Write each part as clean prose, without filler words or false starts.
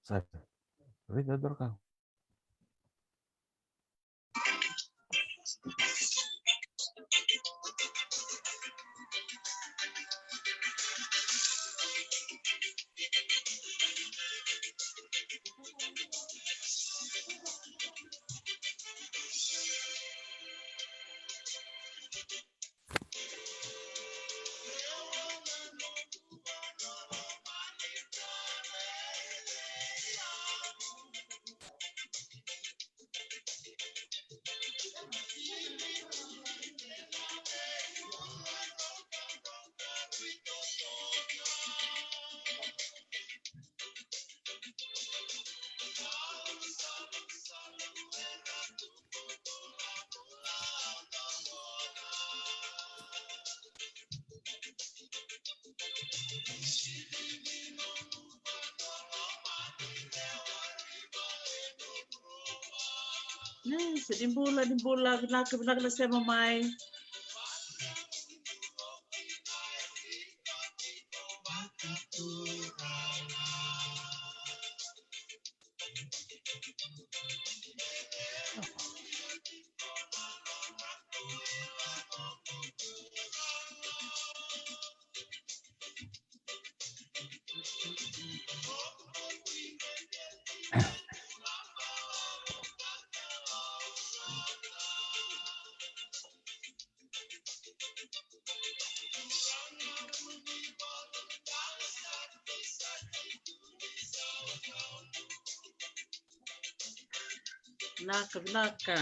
Sabe? Vendedor carro. Sedimbula, binaka sa mamay. Binaka.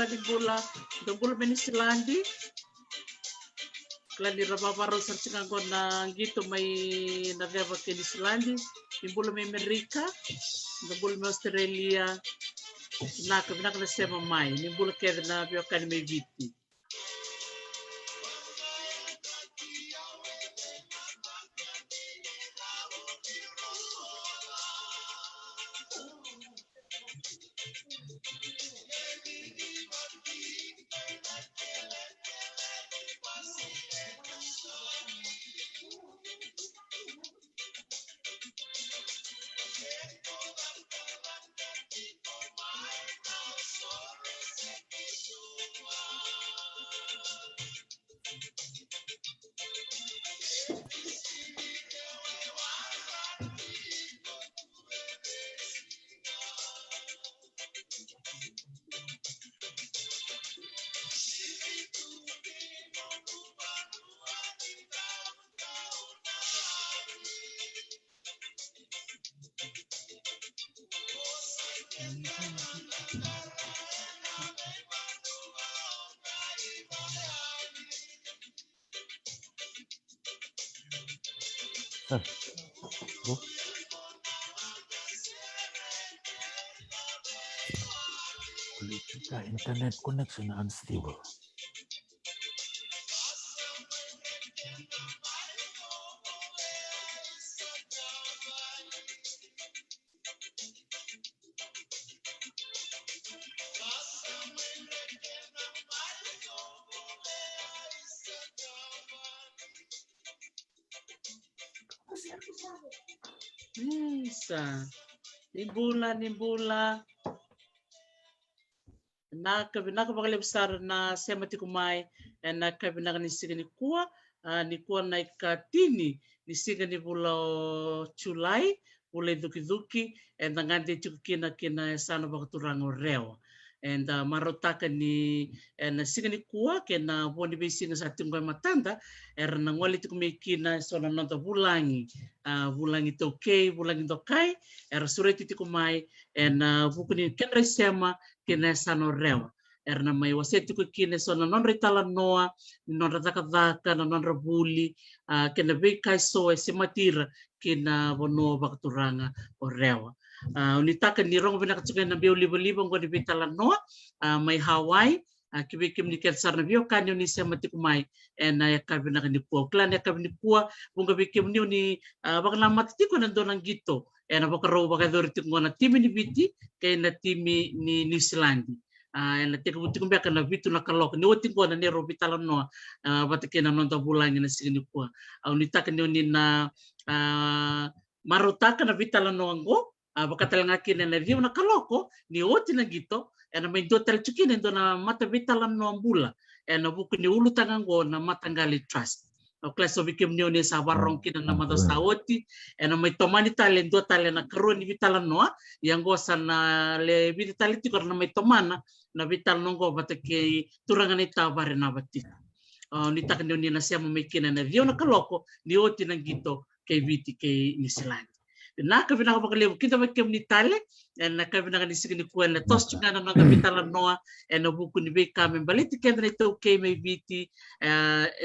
Dimbula, dogul Menisilandi. Kladi rapaparo sa ko na gitu may nagaba kay Islandi, dimbula may Amerika, dogul may Australia, binaka na sema mai, dimbula kay na biyo kan may viti. Internet connection unstable. Nimbula. Nakabakali na sema tikumai na kabinaka nisigani kuwa ni kuwa na ikatini nisigani bula Julai bula duki na ngande tiku kina sana bakaturang reo and marotaka ni na sigani kuwa ke na boni be singa sa tingwa matanda na ngoli tu kumikina so na nota bulangi bulangi toke bulangi tokai sureti tu kumai na bukuni kenra sema kena sano rewa na mai waseti ku kine so na non retala noa non rataka daka na non rabuli kena be kai so e sematira kena bono bakturanga o rewa unitaka ni rongo bina katsuka na bio libo ngoni bitala noa mai Hawaii kibe kim ni kensar na bio kanyo ni semati kumai na yakabina ni kuwa klan yakabini kuwa bunga bikim ni bakla matiko na donang gito na bakaro bakadori tingona timi ni biti kay na timi ni New Zealand na teka buti kumbe kana vitu na kalok ni woti ko na nero bitala no batake na nonta bulangi na sigini kuwa unitaka ni na marotaka na vitala no ango bakatala ngaki na rio na kaloko ni woti na gito na may dotel chukine do na mata vitala no ambula na buku ni ulu tangango na matangali trust class of bikim ni sa barong kina na mata sawoti na may tomani talen do talen na karo ni vitala no yang gosa na le vitali ti na may tomana na vital nonggo batake turangan ita bare na batik ni tak ni na siya mamikina na rio na kaloko ni woti na gito kay viti kay ni Zealand na ka binaka bakaliw kita bakem ni tale na ka binaka ni sigini kuan na tos chuka na nga bitala noa na buku ni be kame baliti kendra ito kay may biti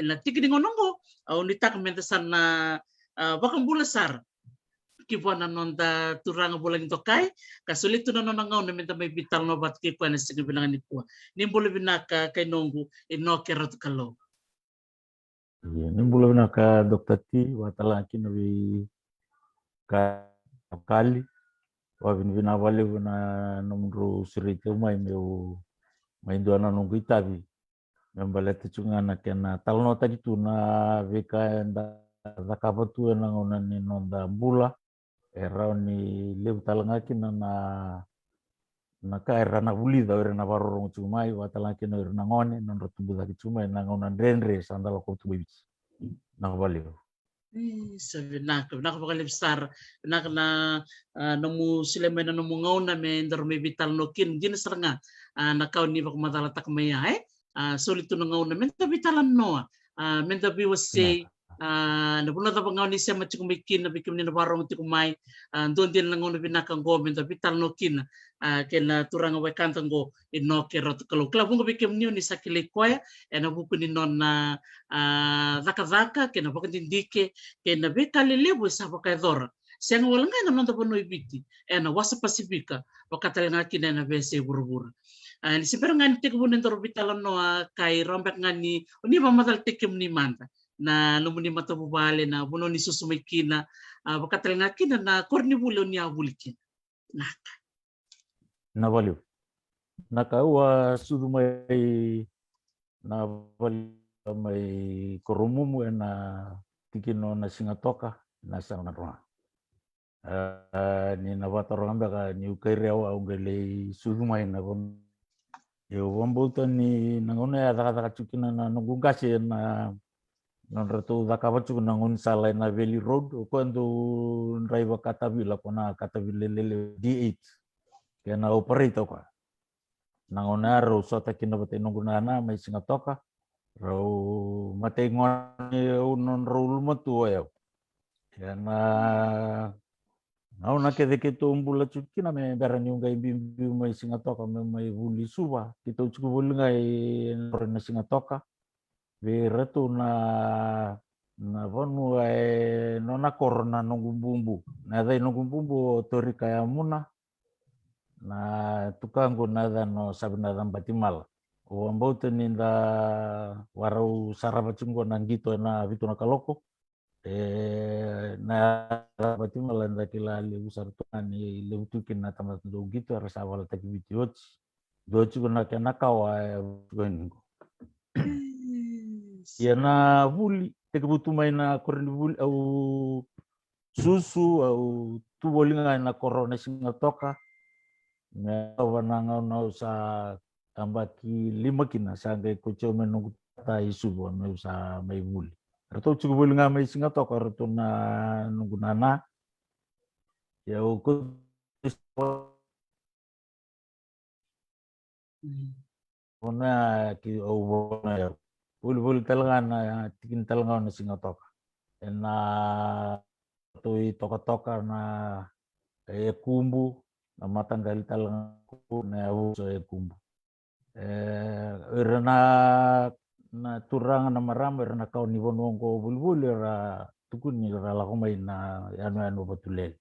na tikini ngonongo ni tak mentasan na bakang bulasar kibuan na nonda turanga bulang ito kay kasulit na nonangaw na menta may bital no bat kay kuan na sigini binaka ni kuan nimbolo binaka kay nongo ino kerot kalo nimbolo binaka Dr. T watalaki na bi kali wavina wale na numro sirite mai meu mai doana nungu itavi membalete chungana kena talno tadi tu na veka nda zakava tu na ngona ni nonda bula era ni lev talanga kina na ka era na bulida era na barorong chumai watala kina era na ngone non rotumbu daki chumai na ngona renre sandalo ko tu bibis na wale sabi na bakali besar na namu sileme na namu ngauna me ndar me vital nokin din seranga na kau ni bak madala tak maya solitu na ngauna men ta vitalan noa men ta biwase na buna ta ngauni se ma chikum bikin na bikim ni na barong ti kumai don din na ngauna binaka go men ta vital nokin kena turanga we kantango ino kerot kalau bunga bikim ni sakile koya na buku ni non na zaka kena bakang dindike kena bekali lebo sa bakador siang walanga na nonta pono ibiti na wasa pasifika bakatala ngaki na bese buru-buru ni sipero ngani teke bunen toro bitalan no kai rombek ngani oni mamatal teke ni manta na lumuni mata bubale na buno ni susumikina bakatala ngaki na korni bulo ni abulikin naka na valeu na kaua sudu mai na valeu mai korumumu na tikino na singatoka na sana roa ni na wataranga ka ni ukairewa ungele sudu mai na kon yo wambolta ni nangone ada chukina na nungungase na non retu dakabachu na ngun sala na Valley Road quando driver katabila kona katabile lele D8 kena operator kwa nangona ro sota kina bate nunguna mai singatoka ro mate ngoni unon ro matu ya kena nauna ke deke to umbula chukina me berani ungai bimbi mai singatoka me mai vuli suba kita uchu bulngai na singatoka ve retu na vonu nona korona nungumbumbu na dai nungumbumbu tori kaya muna na tukango nada no sabna dan batimal o ambauta ninda warau sarabachungo nangito na vitu na kaloko na batimal anda kila le usartani le utukin na tamat do gitu rasa wala taki videoch dochu na kana kawa goningo ya na vuli teke butu mai na korni vuli au susu au tubolinga na korona singatoka na wananga na usa ambaki 5 kina sangai kucho menunggu ta isu bo me usa mai vuli rato chugo bolinga mai singatoka rato na nunggu nana ya uko Ona ki obona ya. Bul talanga na tikin talanga na singatoka. Na tui toka na kumbu na matanggal talanga na uso kumbu. Erna na turanga na marama erna kau ni bonongo bulbul era tukun ni era lakomai na yanu batule.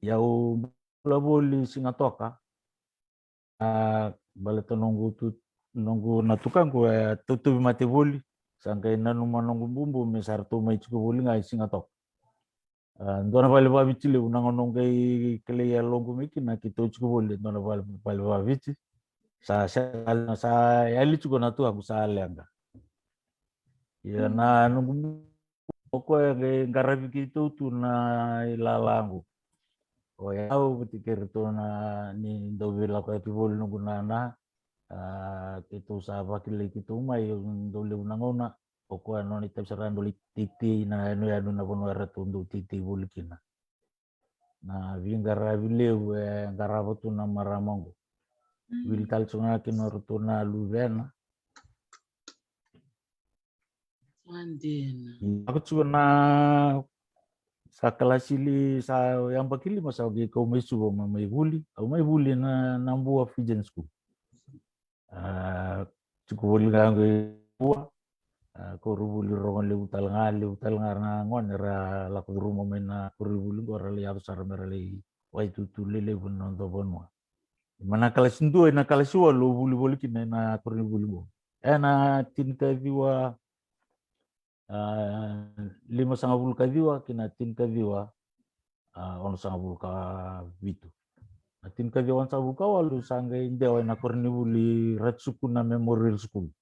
Yau bulabuli singatoka baleto nunggu na tukang ko tutu mati buli sangkai nanu manunggu bumbu mesar tu mai cukup buli ngai singatok. Ndona bale ba bici le unang nongkai kele ya longu miki na kita cukup buli ndona bale ba bici. Sa yali cukup na tu aku sale anga. Ya na nunggu poko ngarabi gitu tu na ilalangu. Oh ya au betikir tu na ni dobela ko tibul nunggu nana kitu saba kile kitu mai dole unangona poko ano ni tapsaran dole titi na anu na bono tundu titi bulikina. Na vingara vileu ngarabu tu na maramongo. Wil kalsunga kinor tu na luvena. Andina. Aku cuma na sakalasili sa yang bakili masa gi ko mai subo mai buli na nambua fijen school. Cukup buli ngango bua ko rubuli rongon le utal na ngon era la ko rumo mena ko rubuli ko ra le ya sar mera le wai tutu le bonon do bonwa. Mana kelas 2 na kelas 2 lo buli kina na ko rubuli bo. Na tinta viwa 5 kadiwa kina tin kadiwa ono sangat ka vitu. Tin kadiwa on ka walu sangai indewa na korni buli ratsuku na memorial school.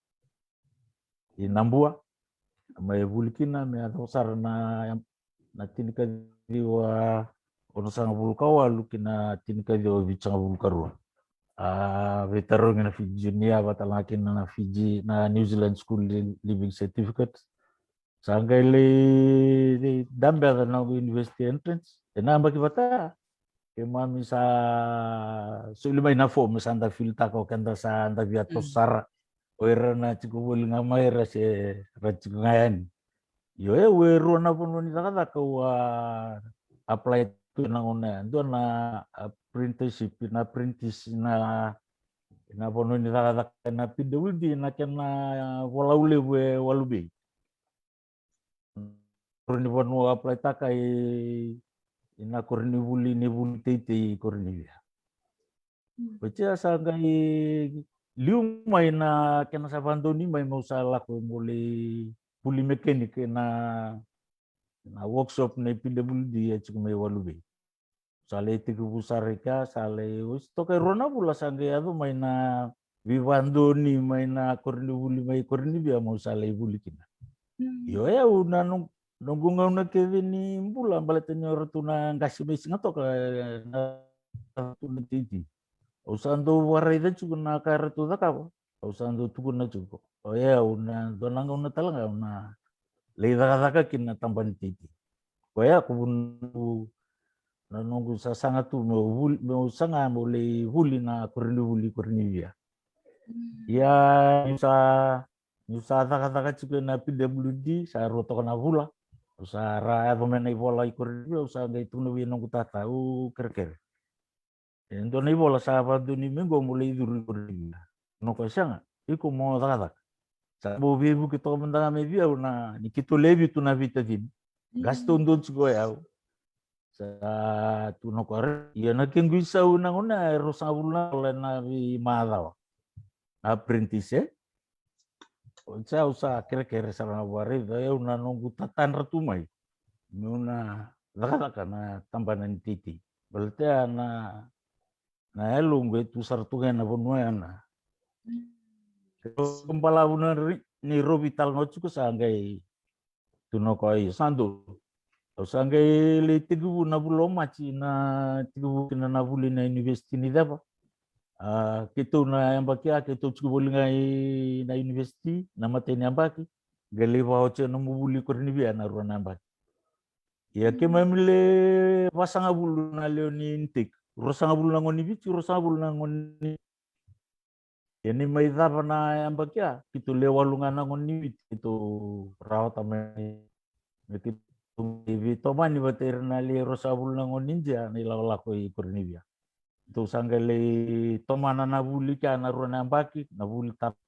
Inambua mai buli kina me atosar na tin kadiwa ono sangat ka walu kina tin kadiwa bicang karua. Veteran na Fiji Junior batalakin na Fiji na New Zealand School Living Certificate. Sanggai le dambe na university entrance ena baki bata kema misa sulima ina fo misanda filta ko kanda sa anda via tosara oira na cikubul ngamai rase racikungayan yo we rona pono ni taka ko apply tu na ona ndo na apprenticeship na apprentice na pono ni taka na pindewuldi na kena walaule we walube korni bonu apply takai ina korni buli tete korni dia. Baca sangai liuma ina kena sabando ni mai mau salah ko mulai buli mekanik na workshop na pindah buli dia cukup mai walube. Sale tiku busarika sale us to kai rona pula sangai adu mai na vivando ni mai na korni buli mai korni dia mau sale buli kina. Yo ya una nunggu ngauna kevini mbula baletnya rotuna ngasih besi ngatok na tuna titi. Usando warai da cukup na karatu da kawa. Usando tukun na cukup. Oh ya una donang una talanga una leida kata kina tamban titi. Oh ya kubun na nunggu sasanga tu mau sanga boleh huli na kurni dia. Ya Nusa kata cukup na PWD sa roto na hula. Usa ra pemain bola ikor dia usa ga itu no nunggu tata kerker. Ento ni bola sa bantu ni minggu mulai dulu dia. No ko sanga iku mo kata. Sa bo bebu kita mendanga me dia una ni kito lebi tu na vita din. Gasto ndon cugo ya. Sa tu no kor ya na kengu isa una rosa bulna na mala. Apprentice Saya usah kira-kira sarana wari saya una nunggu tatan retumai. Una laka na tambanan titi. Berarti na elung itu sartungan na bonua na. Kembala una ni robital ngocu ko sanggai tuno koi sandu. Sanggai le tigu na bulo maci na tigu na buli na university ni dapa. Kita na yang baki kita cukup boleh ngai na university nama teni yang baki gali voucher no mubuli korni bia na ruan yang baki ya ke memile pasanga bulu na leoni intik rosanga bulu na ngoni bici rosanga bulu na ngoni Ini may dava na ambakia kitu lewalungan nangon ni itu rawat ame kitu vito mani bater na le rosabul nangon ninja ni lawlako I Cornivia. Itu sanggale tomana na buli ka na rona ambaki na buli tap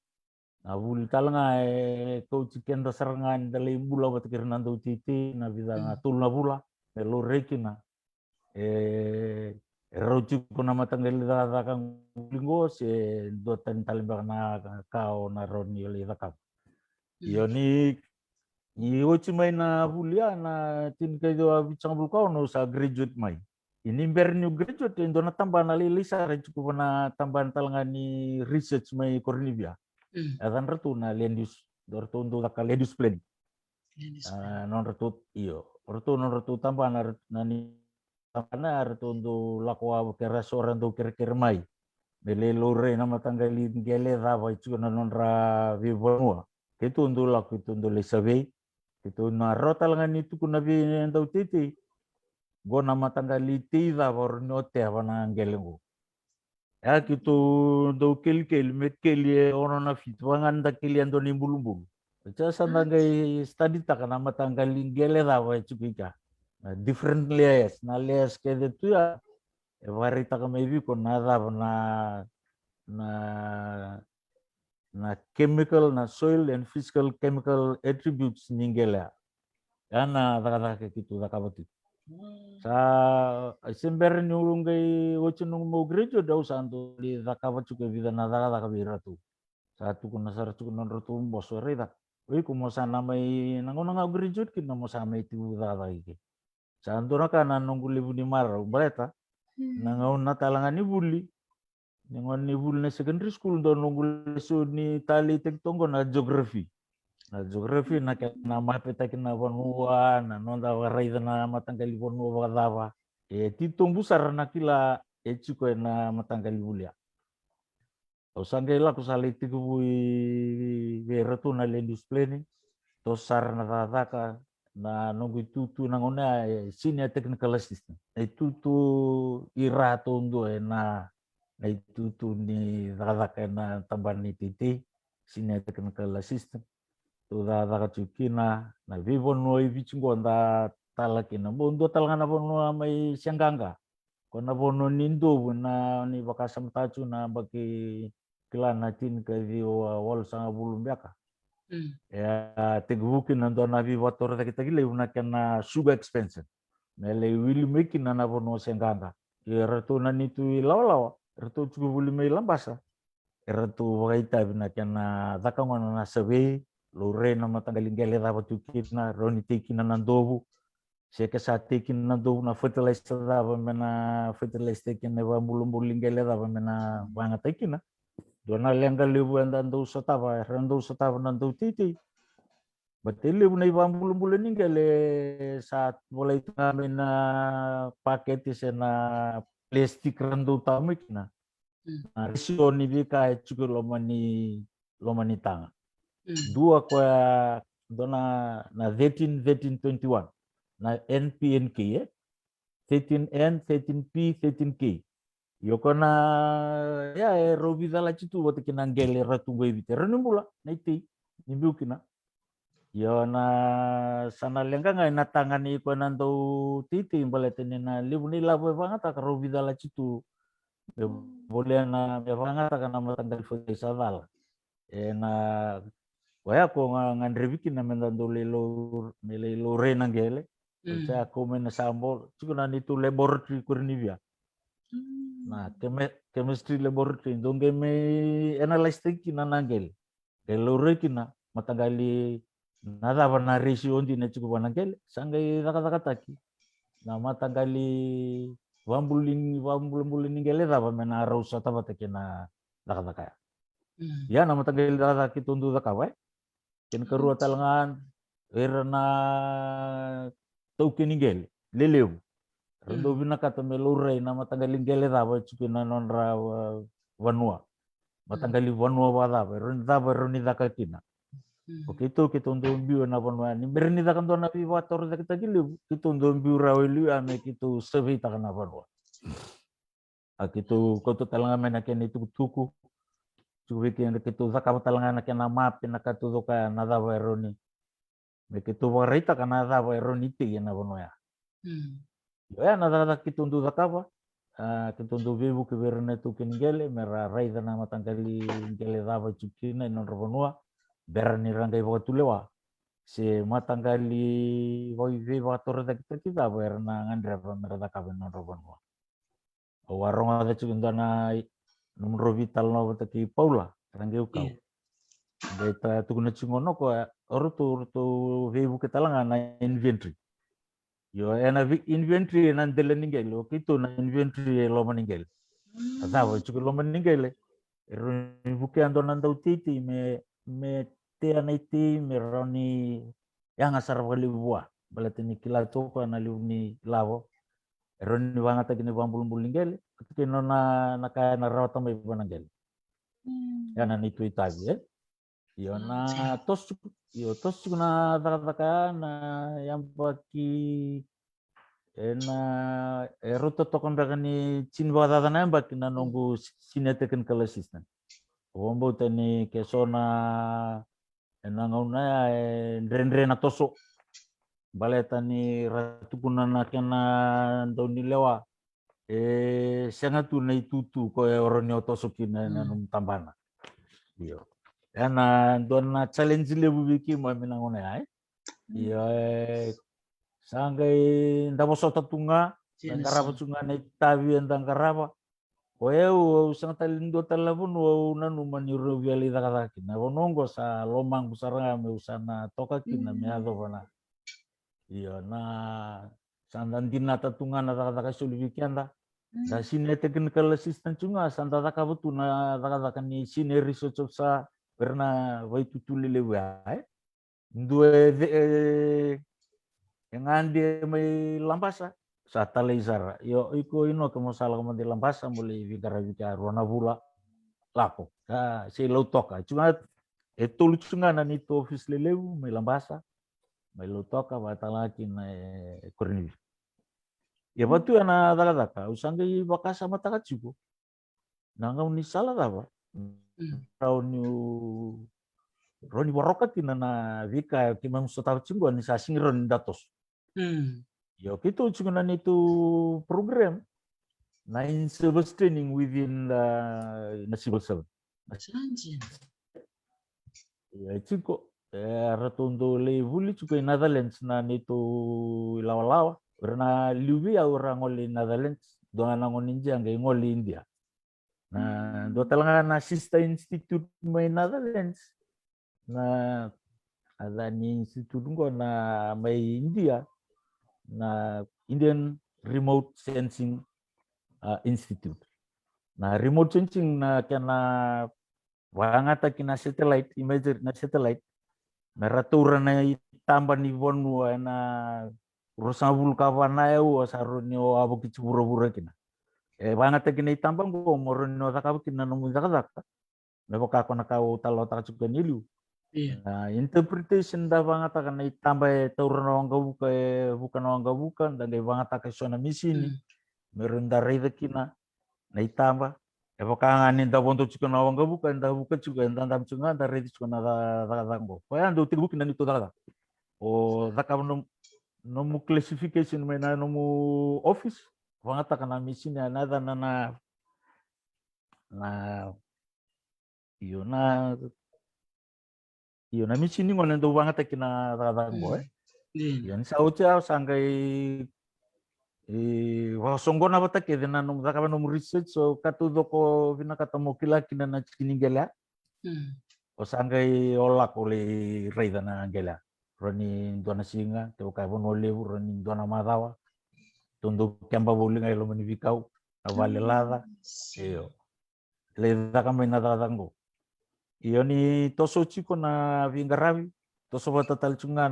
na buli talanga ko chicken da sarangan dale bula batir nando titi na vida na tul na bula lo rekina roju kuna matanggali da kang linggo se do tan talimbak na kao na roni oli da kap yo ni ochi mai na bulia na tin kai do bichang bulkao no sa graduate mai ini ber new graduate indo na tambah na lisa re cukup na tambahan talangani research mai Cornivia adan ratu na lendus dorto ndo da lendus plan non ratu iyo ratu tambah na ni karena retundu lakwa kera soran do kira mai bele lore na matanggali gele dava itu na nonra vivonua itu undu laku itu undu lesabe itu na rotal ngani itu kuna vi ndau titi go na matanggali tida vornote avana ngelengo ya kitu do kel metkelie ono na fitwangan da kilian do nimbulumbul Jasa nangai study takana matanggali gele dava itu kika different layers na layers ke itu ya varita kama hivi kuna na chemical na soil and physical chemical attributes ningela yana daga gitu dakabati sa sember nyulungai wocunung mo grejo dau santo di dakabat juga vida na daga biratu satu kuna sar kuna rotu bosore da oi kumo sana mai nangona grejo kin namo sama itu daga iki Sandora kana nunggu libu di marau bereta nangaun na talangan ni buli nangaun ni buli na secondary school do nunggu lesu ni tali tek tonggo na geography na kena mapeta kena vanua na nonda warai na matanggali vanua wakadawa titong busar na kila echuko na matanggali bulia o sanggela ko sali tikubui veretu na lendus pleni to sar na tataka na nunggu tutu nangona senior technical assistant itu tu ira tondo na itu tu ni daga na tamban ni titi senior technical assistant tu daga cukina na vivo no ibichingo nda talakina bondo talangana bono mai sianganga kona bono nindo na ni bakasam tacu na baki kilana tin ke wal sanga bulum biaka ya tegubukin nanto na vivo torre kita gile una kena sugar expansion mele wili mekin na bono sianganga retu na nitu lawa retu cukup buli mai lambasa retu wakaita bina kena dakangon na sabe lore na matanggalingele dapat tukina roni tekina nandobu seke satekin nandobu na fertilizer dapat mena fertilizer tekina wa mulum-mulingele dapat mena bangat tekina dona lenga lebu andando satava rando satava nando titi batele bunai wa mulum-mulum ningele saat mulai ngamen na paket sena plastik rando tamikna risio ni bika cukup lomani tanga dua kwa dona na 1321 na NPNK 13N 13P 13K yoko na ya robi dala citu wata kinangele ratungo ibite renumula na iti nimbukina yo na sana lenga ngai na tangani ko nando titi baletene na libuni labo banget ka robi dala citu boleh na banget ka na matanggal foto sadal na waya ko ngandre bikin na mendando lelo renangele saya ko men sambol cikuna itu laboratory Cornivia nah chemistry laboratory donge me analyze kina nangel lelo kina matagali nada bana ratio ndi na cukup nangel sangai taka-taka na matagali wambulin ngele daba mena rausa tabata kina taka-taka ya nama tagal dada kitundu dakawe ken kerua talangan erna taukeningel lelew rendo bina kata melure nama tagalingele daba chukina nonra vanua matangali vanua wada roni dakakina oke itu kitundu mbiu na vanua ni berni dakanto na vivator kita gilu kitundu mbiu rawelu ame kitu sevi takana vanua akitu koto talangan mena ken itu tuku Chuviki and Kitu Zakatalanga can a map in a Katuka, another Veroni. Make it to Varita, another Veroniti in Avonoya. Another Kitundu Zakava, Kitundu Vivu Kiverne to Kingele, Mera Raida Namatangali, Gele Rava Chukina, and Ravonua, Berani Rangai Votulewa. Si Matangali Viva Torre de Kita, where Nandra from Radakavan Ravonua. Warong ada Chukundana numero vital no taki Paula, Rangeu Kau. Data Tukuna Chungono, Orto Vivu Catalanga inventory. Yo ena inventory nan deleningel o kito na inventory lomaningel asawa chuko lomaningel buke ando nanda utiti me te anaiti me roni yang asar wali buah balatini kila toko na liuni lavo roni wanga tagine bambul bulingel kino na kaya na rawata may banangel yana nitu itabi yo na tos na taka na yang baki na ruto tokon ni chinwa dada na baki na nongu senior technical assistant wombo tani kesona na ngauna ndrendre na toso baleta ni ratukuna na kena ndoni lewa sangatu na itutu ko oroni otoso kina na tambana iyo ana dona challenge lebu biki mo minangone ai iyo sangai ndaboso tatunga ngaraba tunga na tavi ndangaraba oeu sangatalindo talabun o nanu maniru viali dakata kina bonongo sa lomang busaranga me usana toka kina me ado bana iyo na sandandina tatunga na dakata sulubikianda da sine technical assistant tunga sanda dakabutu na dakata ni sine research sa perna waitu tulile wae ndue yang andi may lambasa sa talaysara yo iko ino kamo sala kamo di lambasa muli vikara rona bula lapo si lautoka cuma lucu na nito office lelewu may lambasa may lautoka batalaki na kurni ya batu na dagadaka usanga bakasa mataka chuko nangau ni sala daba Roni warokat na vika kimang sotau cinggo ni sasing ron datos. Yo kito cungunan itu program na in service training within the civil service. Ya cinggo ratondo le vuli cukai Netherlands na nitu lawa-lawa karena liwi orang ngoli Netherlands doang ngoni India nggak ngoli India. Nah, do talanga na Sister Institute may Netherlands. Na ada ni institut na may India na Indian Remote Sensing Institute. Na remote sensing na kana wangata kina satellite imagery na satellite meratura na itamba ni bonu na rosabul kawana eu saruni o abuki chibura kina. Wangata kina itamba ngo morono takabu kina no muzakaka. Meboka kona kau talo takchukan ilu. Nah, interpretation da banget akan ditambah turun orang bukan orang bukan dan dia banget akan sona misi ini merenda reda kina na itamba evokangan ni da bonto chukan orang bukan da bukan juga ndam chunga da reda chukan da dango pa ando tibu kina nito da o da ka no classification mena no office banget akan misi ni na iyo na misi ni ngone do banget kina da boy yan sa ucha sangai wasongo na bata ke na no da ka no research so katudo ko vina katamo kila kina na kiningela o sangai ola ko le reida na gela roni dona singa te ka bono lebu roni dona madawa tondo kamba bolinga lo manifikau avale lada iyo le da ka mena da dango iyo ni toso chiko na vingaravi toso bata talchunga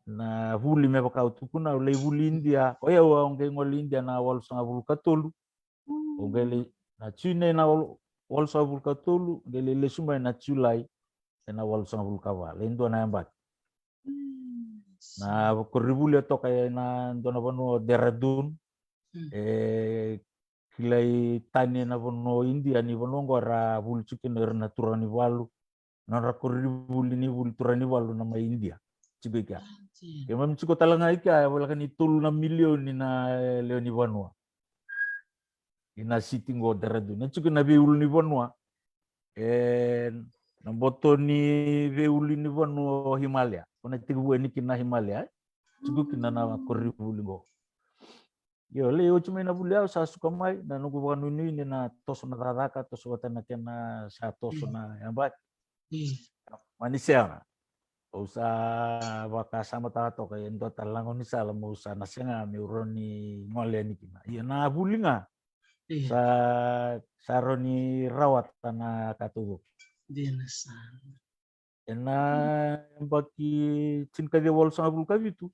na huli me baka utukuna le huli India oya onge ngol India na wal sanga bulka tolu onge na chine na wal sanga bulka tolu gele le sumai na chulai na wal sanga bulka wa le ndo na yambat na koribule to kaya na ndo na banu deradun kilai tani na vono India ni vono ngora vulu chicken na turani walu na rakuri vulu ni vulu turani walu na India chibeka ke mam chiko talanga ika wala kan itul na milion ni na leoni vanua ina sitting order do na chiko na beul ni vanua na boto ni beul ni vanua Himalaya ona tigu ni kina Himalaya chiko kina na kuri vulu go yo leo cuma na buliau sa suka mai na nugu wanu ni na toso na raraka toso watana kena sa toso na yang baik manisya usa waka sama tato kay endo talangon ni sala mo usa na senga mi uroni ngole ni kina iya na bulinga sa saroni rawat na katugo ena baki cinka dia wal sa bul kabitu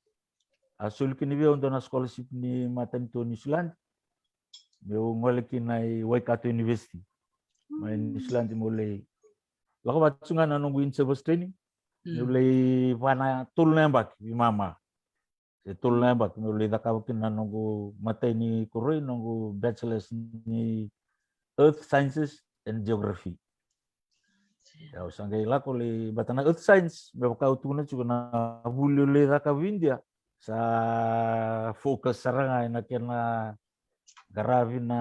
asul kini bia untuk na scholarship ni maternity New Zealand meu ngole kinai Waikato University main New Zealand mulai lako batsunga na nungguin service training mulai pana tul nembak di mama tul nembak mulai dakawakin na nunggu maternity kuroi nunggu bachelor's ni Earth Sciences and Geography ya usangai lako le batana Earth Science meu kau tuna juga na bulu le dakawindia sa fokus saranga na kena garavi na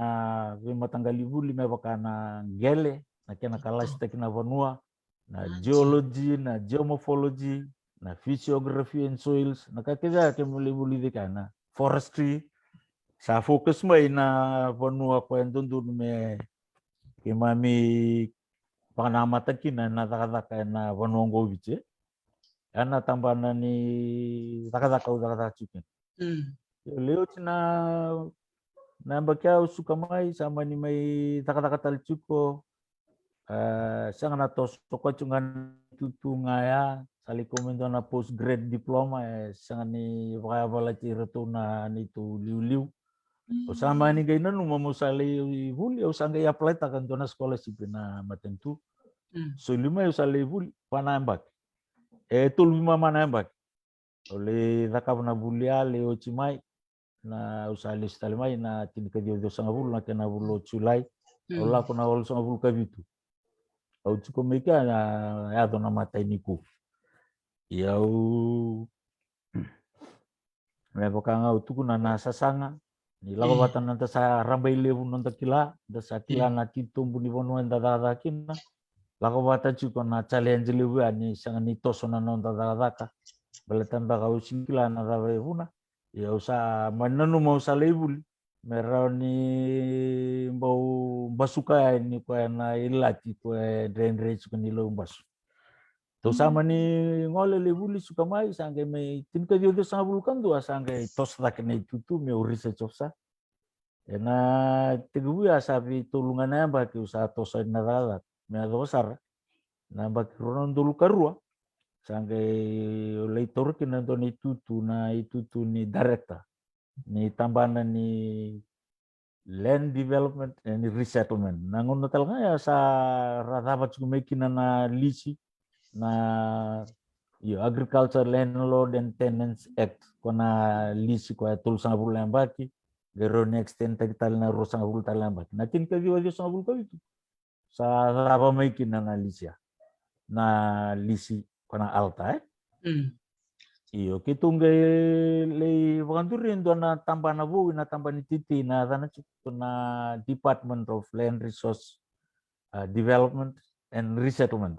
vimatanggali buli me bakana gele na kena kalas tekna vanua na geology na geomorphology na physiography and soils na kakeda ke muli buli de kana forestry sa fokus mai na vanua ko endundu me ke mami panamata kina na takataka na vanua ngoviche ana tambana ni takataka chicken leo tina namba kau suka mai sama ni mai takataka talchuko sanga na tos toko chungan tutu ngaya sali komendo na postgrad diploma sanga ni wala retu na ni tu liu sama ni gaina nu mo sali vuli o sanga ya apply takan dona scholarship na matentu so lima yo sali vuli panambak tul bima manambak oleh zakabna bulia leo chimai na usali stalimai na tinika dio sanga vulu na kena vulu chulai ola kuna wal sanga vulu kabitu au chuko meka na ya dona mata iniku yau me bokanga utuku na sasanga ni lago batan nanta sa rambai levu nanta kila da sa kila na titumbu ni wonu enda da kinna lago bata chuko na challenge levu ani sanga ni toso na nanta da balatan baka usikila na rawe huna ya usa mananu mau salebul merani bau basuka ini ko na ilati ko drainage ko nilo basu to sama ni ngole lebuli suka mai sange mai tinka dio sa bulkan do sange tos rakne tutu me research ofsa ena tigu ya sabi tulungan ba ki usa tosa na rala me adosar na ba ronon dulu karua sange leitor kina do ni tutu ni director ni tambana ni land development and resettlement nangon natalga ya sa radabat kumekina na lisi na agriculture landlord and tenants act kona lisi ko tul sang bulan baki gero next ten tal na rosang bul talang baki na tin ka diwa sang bul ko itu sa raba mekina na lisi na lisi kona alta iyo kitungge le wandurin do na tamba na bu na tamba ni titi na dana na Department of Land Resource Development and Resettlement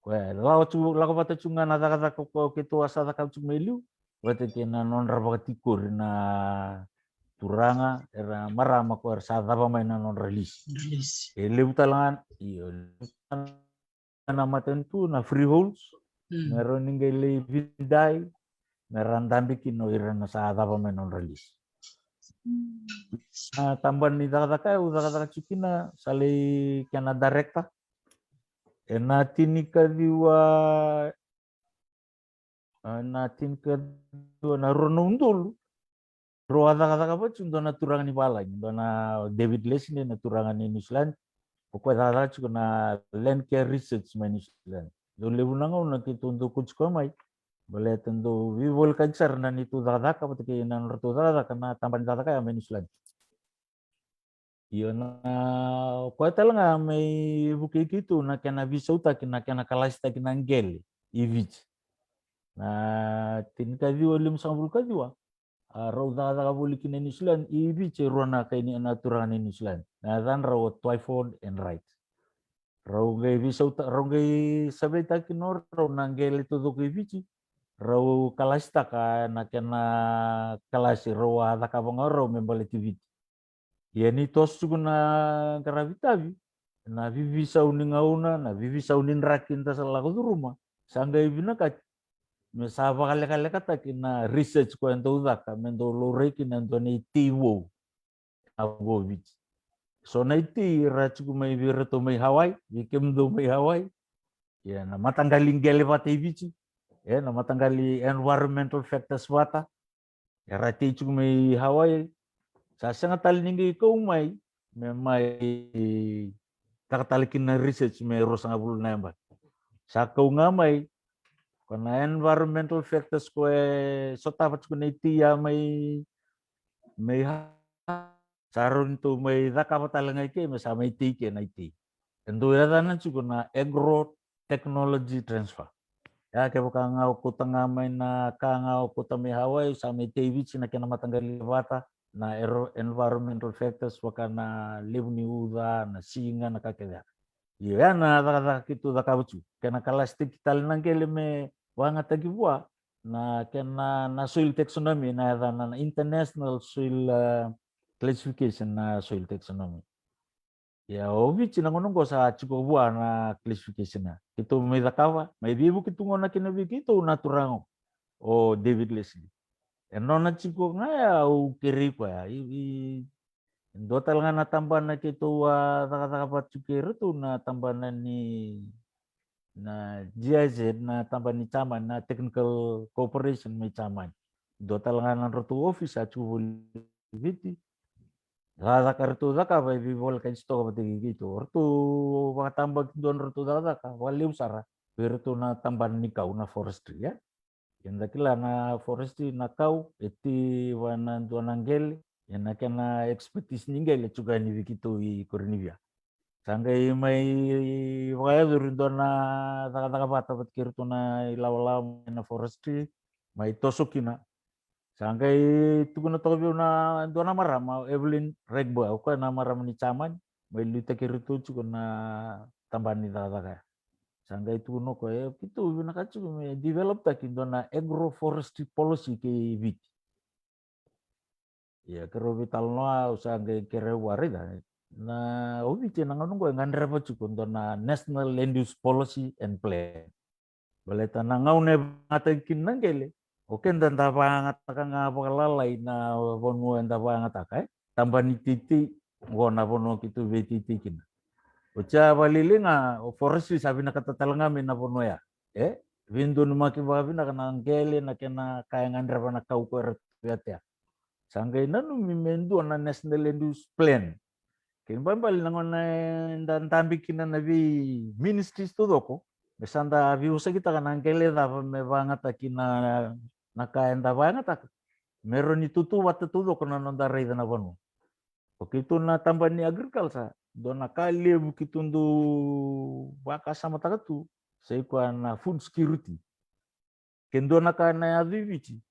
lago bata chunga na daga ko kito asada ka chumelu bata kena non rabatikur na turanga era marama ko sa daba mai na non release ele utalangan iyo na matentu na freeholds meron ningai le vidai meran dambi kino irana sa daba mai non release tamban ni daga chukina sale kana director natin kadiwa na ronundul roada kata apa cuma na turangan ni bala na David Leslie na turangan ni New Zealand pokoknya ada juga na land care research ma New Zealand do lebunanga na kitundu kuchko mai boleh tentu vivol kajar na itu daga apa ke na roto daga kana tamban daga ya New Zealand Iyo na kwa talanga may buki kitu na kena visauta kina kena kalasta kina ngeli ivich. Na tinkaviwa lim sambul kaviwa. Raw da buli kina New Zealand ivich ruana kaini anaturang New Zealand. Na dan raw Twyford and Wright. Raw gay visauta raw gay sabita kinor raw nangeli tudo ivich. Raw kalasta ka na kena kalasi raw ada kabangor raw membalik ivich. Yani tos na karavitavi na vivisa uningauna na vivisa unin rakin ta salaku tu rumah sangga ibina ka me sava kale kata kina research ko ento udaka mendo loreki nanto ni tiwo abovich so na iti rachu mai virato mai Hawaii vikem do mai Hawaii ya na matanggali ngele vata ibichi ya na matanggali environmental factors vata ya rati chu mai Hawaii sasanga talningi ko mai memai takatalikin na research may rosang abul na yamba. Sakaw nga may kana environmental factors ko so tapat ko na itiya may saron to may dakapatalang ay masama iti na iti. Endo yadanan ko na agro technology transfer. Ya kaya ka nga ukuta nga may na ka nga ukuta may Hawaii sa may TV na kinamatanggal bata na environmental factors waka na livni uda na singa na kakaya. Iya na da kitu da kabucu. Kena kalastik tal nangkele me wanga tagibua na kena na soil taxonomy na na international soil classification na soil taxonomy. Ya ovi china ngono ko sa chiko bua na classification na. Kitu may dakawa, may bibu kitu ngona kinabi kitu naturango. O David Leslie. Eno na chiko nga ya ukiri pa ya. Total nga natambah na kitu taka chukiri tu natambah na ni na GIZ na tambah ni caman na technical cooperation may caman. Total nga ng rotu office at chubuliti. Kada kartu daka by bibol kan sto ka pati gitu. Rotu makatambah doon rotu daka wali usara. Pero tu na tambah ni kau na forestry ya. Yang dakila na forestry na kau eti wana tuananggel yang nakena expertise ninggel juga ni begitu i Cornivia. Sanggai may waya durindo na taka bata bat kirto na ilaw na forestry may tosokina. Sanggai tugon na tobyo na do na marama Evelyn Regbo ako na marama ni chaman may luta kirto juga na tamban ni taka. Sanggai tugon ko itu nakachu may develop takindo na agroforestry policy ke bit. Ya kero vital noa usanggai kere warida. Na obi chena nganungo ngandra pa chukundo na National Land Use Policy and Plan. Baleta na ngaune ngata kinangele. Oke ndanda bangat ka nga paglalay na bonmo enda bangat ka tambah ni titi ngona bono kitu betiti kin. Uca balilinga forestry sabi na katatalanga min na bono ya. Vindo numaki babi na kanangele na kena kaya ngandra pa na kau ko ya. Sanggai nanu mimendo na National Land Use Plan. Kimbambal nangon na tambi kina na vi ministries to doko. Besanda vi usa kita kanang kele da me bangat kina nakaenda bangat. Meron itutu wat tudo kono nonda rei na bonu. Begitu na tambah ni agriculture do nakali begitu ndu baka sama takatu. Sai na food security. Kendo nakana avivici.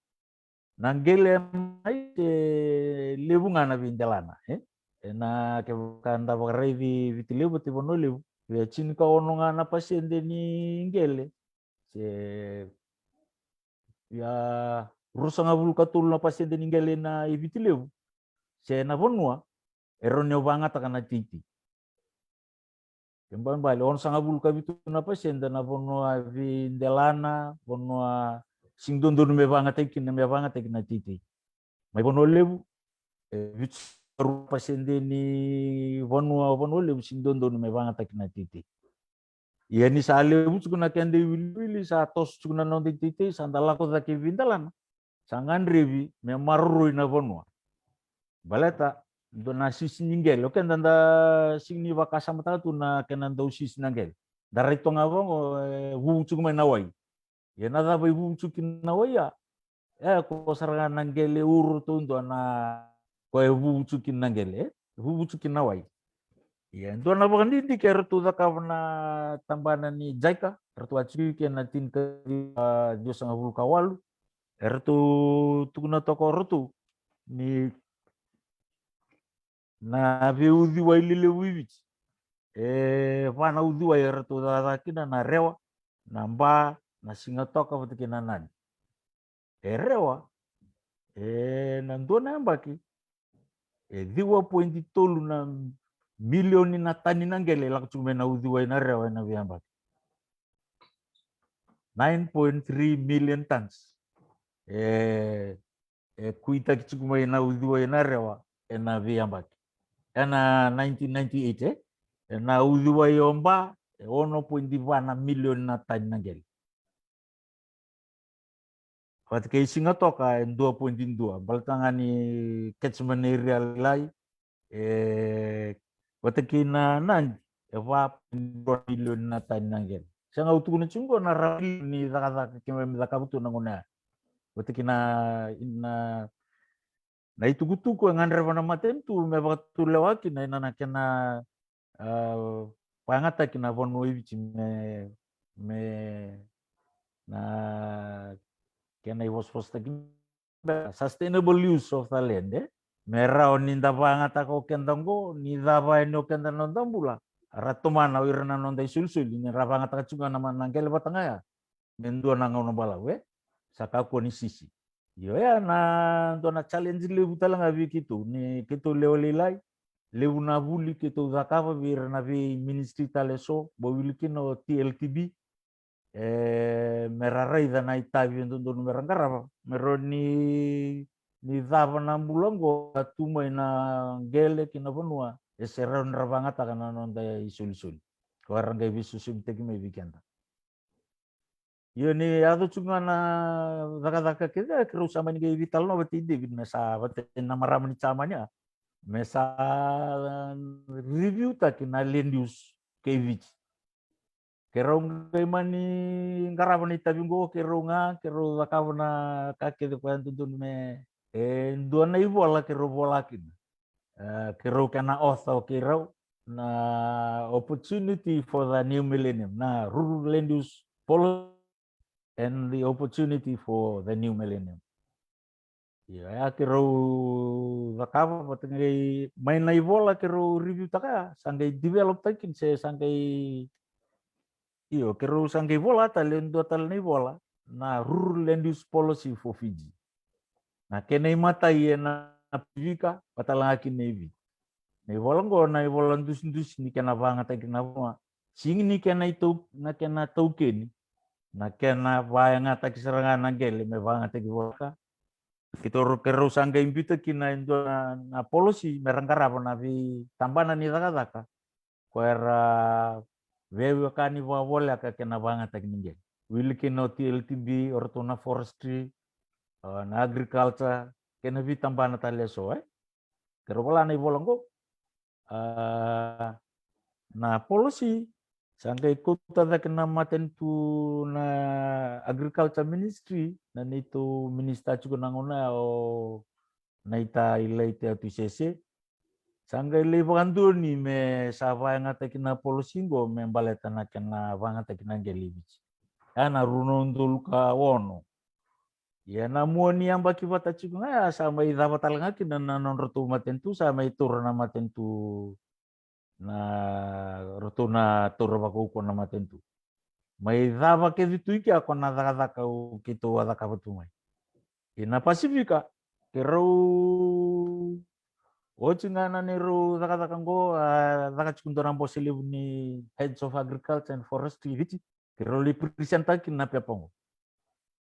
Nanggele mai lebunga na vindelana na ke kanda bakrai vitilibu ti bonolibu ya chin ka ononga na pasende ni ngele se ya rusanga bul katul na pasende ni ngele na vitilibu se na bonua eronyo bangat kana titi kemban bali on sanga bul ka bitu na pasende na bonua vindelana bonua singdondo me bangat ikin me bangat ikin na titi mai bonolibu pasende ni vonua lebu singdondo me bangat na titi. Iya ni sale mucu na kende wili sa tos cuna non titi sandala ko da vindalan. Sangan revi me marru na vonua. Baleta do na sis ningel oke ndanda singni wakasa mata tu na kenan do sis nangel. Dari to ngawong wucu me nawai. Ya nada bai wucu kin nawai ya. Ko sarangan nangele uru tu ndo na ko wucu kin nangele. hubuchuki nawai. Ya, ndo na bagandi di kero tu da kavna tambana ni jaika, ertu achi ke na tinta jo sanga bulu kawalu, ertu tukuna toko rotu ni na ve udhi wa ilile wiwich. Vana udhi wa ertu da kina na rewa, na mba, na singa toka vatike na nani. Rewa, na ndo na ambaki, dhiwa pointi tolu na milioni na tani nangele la kuchume na udhiwa ina rewa na viamba 9.3 million tons kuita kichukuma ina udhiwa ina rewa na viamba na 1998 na udhiwa yomba 1.1 milioni na tani nangele katika isinga toka 2.2 baltangani catchment area lai watakina nanji eva 2 milioni na tani nangel sanga utukuna chungo na rali ni zaka kime mzaka butu nangona watakina ina na itukutuku ngandre wana matentu me waktu lewaki na ina kena pangata kina vono ibichi me na kena was sustainable use of the land merao ninda bangata ko kendango ni daba eno kendan nondambula ratomana wirna nonda isulsul ni rabangata kachunga nama nangkel batanga ya mendua nangono balawe sakaku ni sisi yo ya na dona challenge lebu talanga bikitu ni kitu leolilai lebu na buli kitu zakava wirna vi ministry taleso bowilikino TLTB merarai dana itavi ndo merangara meroni ni dava na mbulongo atuma ina gele kina vonua esera nravanga takana nonda isul waranga bisu simteki me vikenda yo ni ado chunga na daka kida kerusama ni vital no bati de mesa bate na maramani chamanya mesa review takina lendius kevich kerong mani ngaravani tabingo keronga kero zakavna kake de kwantun me duana ivola kero volakin kero kana author kero na opportunity for the new millennium na rural land use policy and the opportunity for the new millennium ya kero zakava patengai main na ivola kero review taka sangai develop takin se sangai iyo kero sangai vola talendo tal nei vola na rural land use policy for Fiji na kena mata na pivika patalaki nevi nei volango na volan dus ni kena vanga ta kena va sing ni kena itu na kena token na kena vanga ta kiseranga na gele me vanga ta kivoka kitoro kero sanga impita kina indo na policy merangkara na vi tambana ni daka kuera vewe kani vola ka kena vanga ta kinge wilkino TLTB ortona forestry na agriculture kena vi tambana ta leso kero bola na ivolongo na policy sangkai kota da kena maten tu na agriculture ministry na itu minister juga nangona o na ita ilaite atu CC sangkai le bantu ni me sava yang ata kena policy go me baleta na kena vanga ta kena gelibich ana runondul ka wono ya namuoni yang baki bata juga sama ida batalanga kina na non rotu matentu sama itu rana matentu na rotuna toro bako ko na matentu mai dava ke vitu iki ako na daka o kito adaka batu mai ina pasifika kero ochingana nero daka ngo daka chikundora mbosele ni heads of agriculture and forestry vici kero li presenta kina pepongo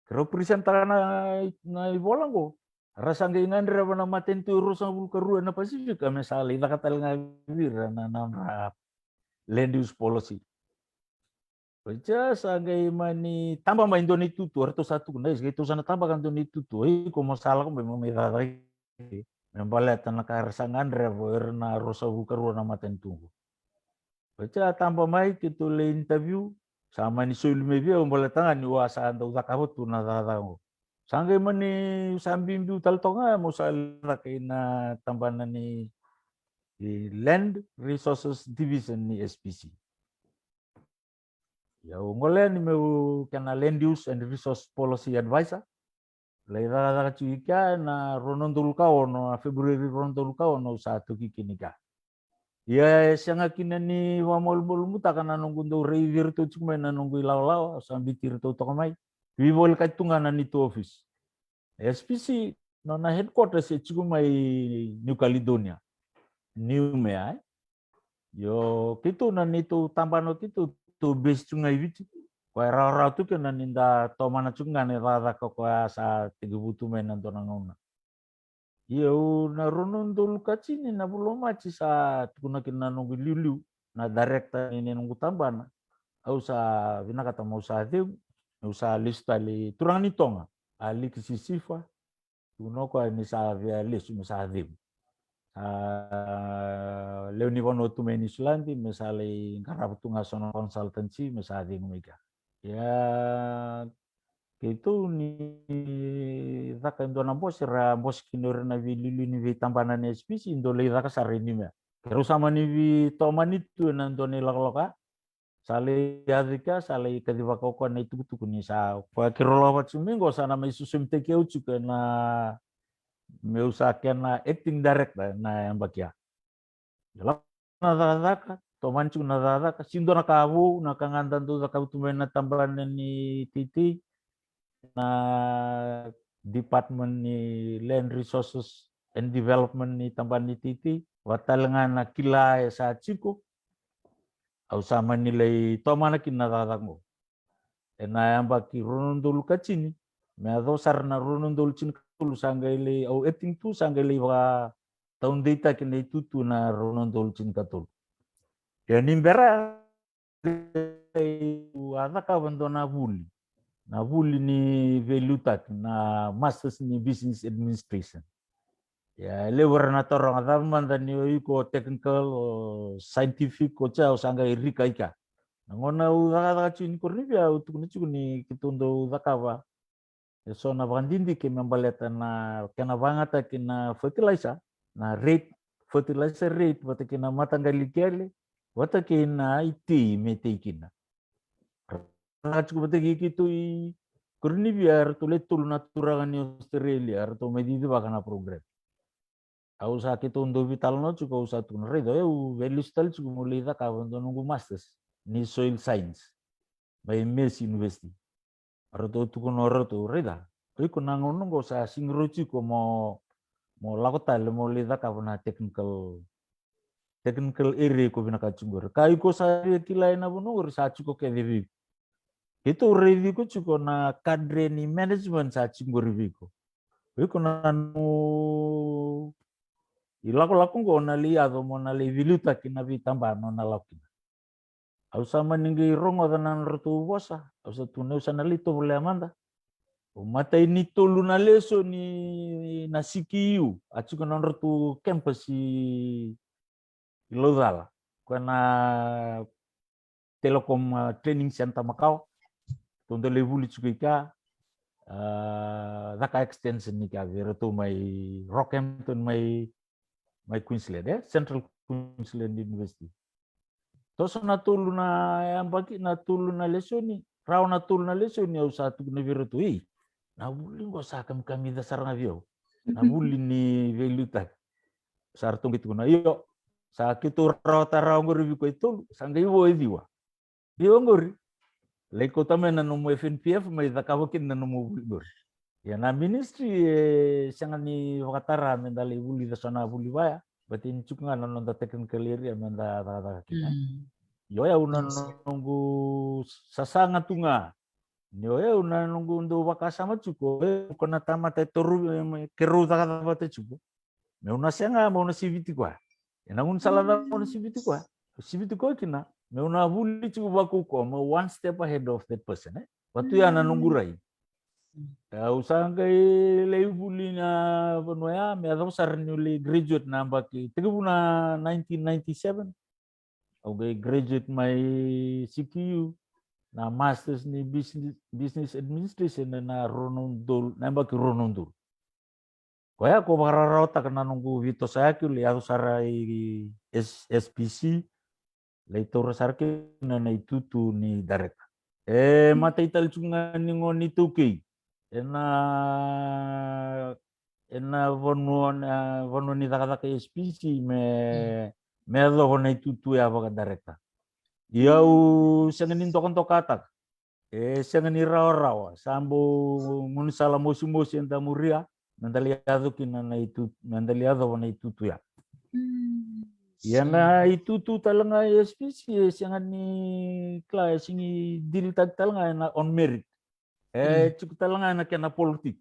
kero presenta na ibolango rasanga ingandre bana matentu rosa bulkaru na pasifika mesale daka talanga vira na namra land use policy. Baca sagai mani tambah main doni tutu atau satu kena itu sana tambah kan doni tutu. Kau masalah kau memang merah lagi. Membalat tanah karasangan rever na rosa bukaru nama tentu. Baca tambah mai kita le interview sama ni soil media membalat tangan ni wasa anda udah kabut tu nada tahu. Sagai mani sambim du tal tonga musal kena tambah nani di Land Resources Division ni SPC. Ya ngole ni meu kana Land Use and Resource Policy Advisor. Laila cuika na ronondul kao no Februari ronondul kao no satu kikinika. Ya sanga kina ni wamol bol muta kana nunggu ndo revir tu cuma na nunggu law sambil tir tu tokamai. Wibol kaitungan ni tu office. SPC no na headquarters e cuma New Caledonia. New mea. Yo kitu na ni tu tambano kitu tu base cungai wici. Kwa rara tu kena ninda tomana cunga ni rara ko kwa sa 30 men nanto nangona. Yo na ronondol kacini na buloma ci sa tukuna kina nunggu liu na director ini nunggu tambana. Au sa vina kata mau sa deu, mau sa lista li turang ni tonga. Ali kisisifa. Tuno ko ni sa via list sa deu. Leo ni wono tu meni Islandi misale ngarabutunga sono consultancy misale ngumika. Ya itu ni zaka ndo na bos ra bos kinor na vilulu ni vitambana ni SPC ndo le zaka sareni me. Kero sama ni vi tomani tu na ndo ni lokloka. Sale adika sale kadiva koko na itu tu ni sa. Kwa kero lawa sumingo sana mai susum teke ucu na me usahakan na acting director na yang bakia. Dalam na tomancu na sindo na kawu na kangandan tu zaka utumen na tambahan ni titi na Department ni Land Resources and Development ni tambahan ni titi watalengan na kila sa chiko au sama nilai tomana kinadada mo. Na yang baki runundul kacini me ado sarna runundul cin kulu sangaile au acting tu sangaile wa tahun data kena itu tu na runundul cin katul. Ya nimbera ada kawan tu na buli ni velutak na masters ni business administration. Ya lewer na torong ada mandan ni ko technical scientific ko cha usanga irika ika. Ngona udaga chin kornibia utukuni chukuni kitundo udakawa. So na bandindi ke membaleta na kena bangata kena fertilizer na rate fertilizer rate wata kena matangali kele wata kena iti metekina. Rachu wata kitu i kurni biar tuletul naturagan ni Australia arto medidi bakana program. Au sa kitu undo vital no chuko usa tun redo eu velustal chuko mulida ka undo nungu masters ni soil science by Mills University. Arto tu kono arto reda. Koi kuna ngono go sa singrochi ko mo lakota le mo lida ka na technical area ko bina ka chungor. Kai ko sa kilai na bono ur sa chuko ke devi. Itu review ko chuko na kadre ni management sa chungor review ko. Koi kuna no ilako go na liado mo na le viluta kina vitamba no na lakin. Au sama ningi rongo danan rotu bosa. Au sa tuneu sana lito bole amanda. Mata ini tolu na leso ni na CKU. Acu kan rotu campus si Lodala. Kana Telekom Training Center Macau. Tondo levuli cukuika. Daka extension ni ka rotu mai Rockhampton mai Queensland Central Queensland University. Toso na tulu na yang bagi na tulu na leso ni. Rao na tulu na leso ni au satu na virotu i. Na buli ngo sa kami dasar na vio. Na buli ni velutak. Sartung itu na iyo. Sa kitu rao ngori ko itu sangga iwo ediwa. Iyo ngori. Leko tame na nomo FNPF mai dakawakin na nomo buli. Ya na ministry sangat ni wakatara mendali buli dasana buli baya. Batin cukup na nonda technical area menda kita. Yo ya una nunggu sasanga tunga. Yo ya una nunggu ndo wakasama cuko. Kona tama te toru keru taka bate cuko. Me una senga mo na siviti kwa. Ena un salada mo na siviti kwa. Siviti kwa kina. Me una buli cuko baku ko mo one step ahead of that person Watu ya na nunggu rai. Usanga lei buli na bonoya me ado sarnyuli graduate na baki. Tiga na 1997. Okay, graduate my CQU na masters ni business administration na Ronondol na baki Ronondol. Kaya ko mararauta ka na nunggu Vito Sayaki li ako sarai SPC leitor sarki na itutu ni Darek. Mata ital chunga ni ngoni tuki. Ena vono ni taka SPC me ado hona itutu ya baka Darek. Iau sengenin tokon tokatak. Sengen iraw-raw sambo ngun sala mosi-mosi enta muria nandaliado kinana itu nandaliado wana itu tu ya. Yana itu tu talanga SPC sengen ni kelas singi diri talanga na on merit. Cukup talanga na kena politik.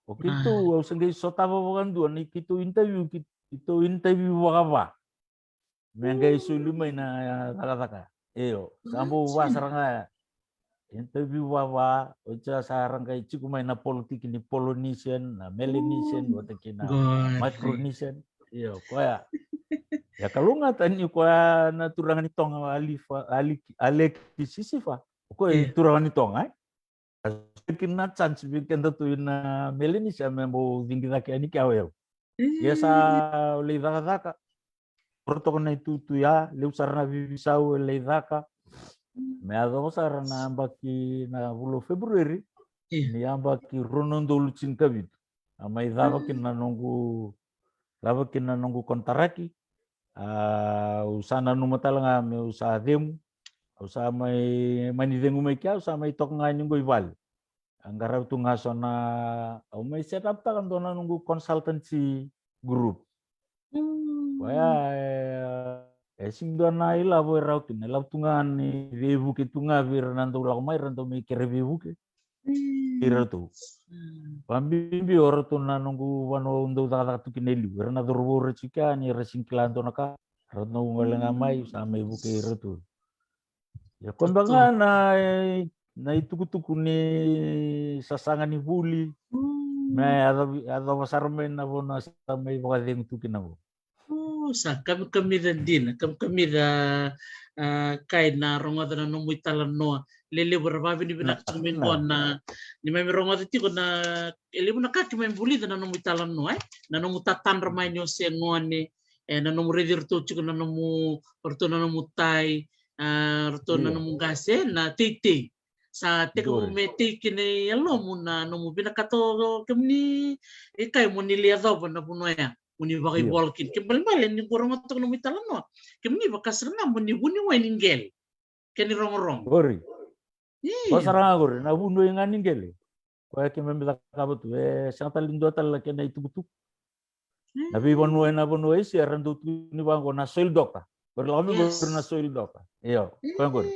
Oke itu senggai sotava bukan dua ni itu interview apa. Mengai sulima na taka-taka. Sambo wasaranga interview wawa ocha sarang kai cukup main politik ini Polynesian, Melanesian, watakina Micronesian. Iyo, koya. Ya kalau ngatan ni koya na turangan itong alek sisifa. Koya turangan itong ay. Kena chance bikin tu na Melanesia membo tinggi lagi ini kau ya. Ya sa leidaka. Protokol itu tu ya, leu sarana visau leidaka. Me ado sarana ambaki na bulo Februari. Ni ambaki ronondo lucin kabit. Amai dava kina nunggu kontaraki. Usana numatalanga me usa demo. Usa mai mani dengu mai kia usa mai tok ngai nunggu ival. Anggara tu ngasona mai setup ta kan dona nunggu consultancy group. Waya sing dona ila boy rautin ila tungan ni vevu ke tunga vir nanto la mai ranto mi kere vevu ke ira tu pambimbi ora tu nanungu wano undo ta tu kineli rana dorbo recika ni resing kilanto naka rano ngalenga mai sama ibu ke ira tu ya kondangan na itu ni sasangan ni buli me ada masarmen na bona sama ibu ka ding tu kinabo sa kami din kami kay na rongo na no muitalan no lele berbabi ni binak tumin ko na ni may rongo ti ko na ele mo nakaki may buli na no muitalan no na no mutatan ramay nyo se ngone na no redir to chiko na no mu orto na no mutai orto na no mugase na titi sa teko me tiki ne yalo mo na no mu binakato kemni kay mo niliado na puno ya muni bagi bolkin kembali balen ni gorong atok no mitalan no kemni bakas renam muni buni wa ningel keni rong gori pasaranga gori na bundo yang ningel ko ya kembe la kabutu santal lindo tal kena itu butu nabi bonu na bonu isi randu tu ni bango na soil doka berlami gor na soil doka iyo ko gori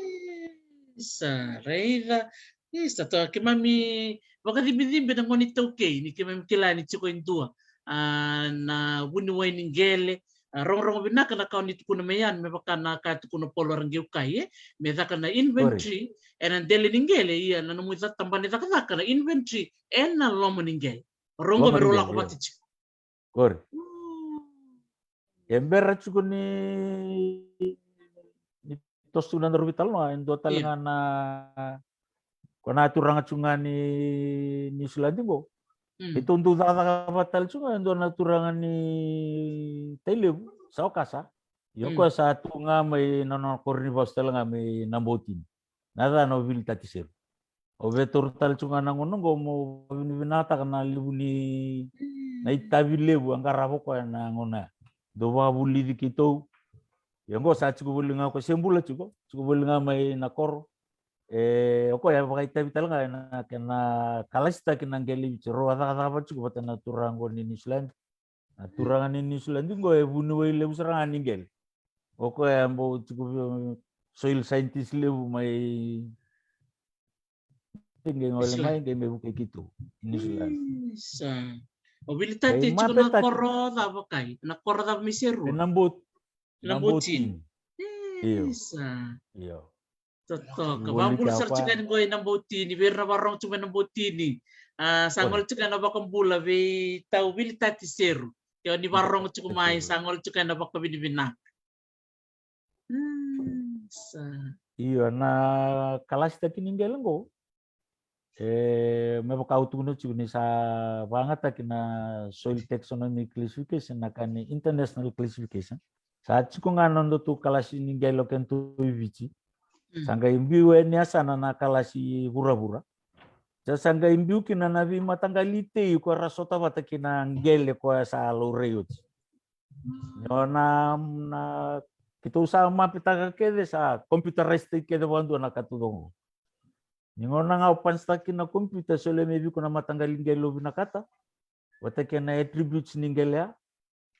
sa reida isa to kemami baka dibi na ngonito okay ni kemami kilani chiko intua na wuni wai ningele rong binaka na kaun itu kuna mayan me baka na ka itu kuna polo rangiu kai me daka na inventory and dele ningele iya na no muita tambane daka na inventory and na lomo ningele rongo berola ko batichi gor embera chuko ni tostu na norbital no endo talangana kona turanga chungani ni suladingo itu untuk batal cuma endo naturangan ni telebu sao kasa yoko satu ngamai nono korni bostel ngamai nambotin nada no bil tatisir obe turtal cuma nangono gomo binata kana libuni na itabi lebu angkara poko na ngona doba buli dikito yango sa cukup buli ngako sembula cukup buli ngamai nakor oko ya pakai tabi talanga na kena kalasta kena geli cero ata cukup batana turango ni New Zealand turangan ni New Zealand ngo bunu we lebu serangan ningel oko ya mbo cukup soil scientist lebu mai tinggi ngole mai game buke gitu New Zealand sa mobilitate cukup na koro da pakai na koro da miseru nambutin iyo Toto, kabambul sar chikan goy nambotini, verna barong cuma nambotini. Sangol chikan na bakang bula be tau bilitati seru. Yo ni barong chukumai sangol chikan na bakang binibinak. Iya na kalas taki ninggel ngo. me kau tu no ni sa banget kina soil taxonomy classification nakani international classification sa chuku nganon do tu kalasi ningelo ken tu vici sanga imbiu ni asana na kalasi hura-hura sa sanga imbiu kina navi matangalite ko rasota bata kina ngele ko sa loreyot na kita usama pitaka kede sa computerized kede wandu na katudongo Ningona nga upanstaki na computer sole mevi kuna matangalinga lobi na kata. Wata kena attributes ningelea.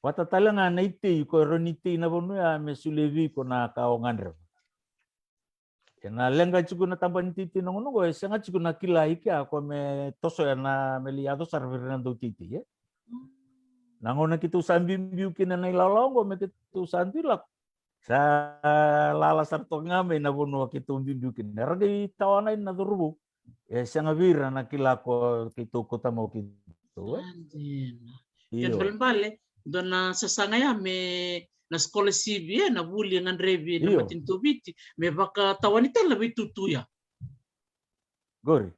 Wata talanga na ite ko ronite na bonu ya mesulevi kuna kaongandra. Kena lenga chiku na tambani titi na ngono go senga chiku na kila ikia ko me toso ya na meliado server do titi ye. Nangona kitu sambi mbiu kina na ilalongo me kitu santila sa lala sarto ngame na bono kitu mbiu kina. Ragi tawana na durubu. Senga vira na kila ko kitu kota mo kitu. Yan balbale dona sasanga ya me na sekolah sibi na buli ngan revi na matinto biti me baka tawanita lebih tutu ya. Gori.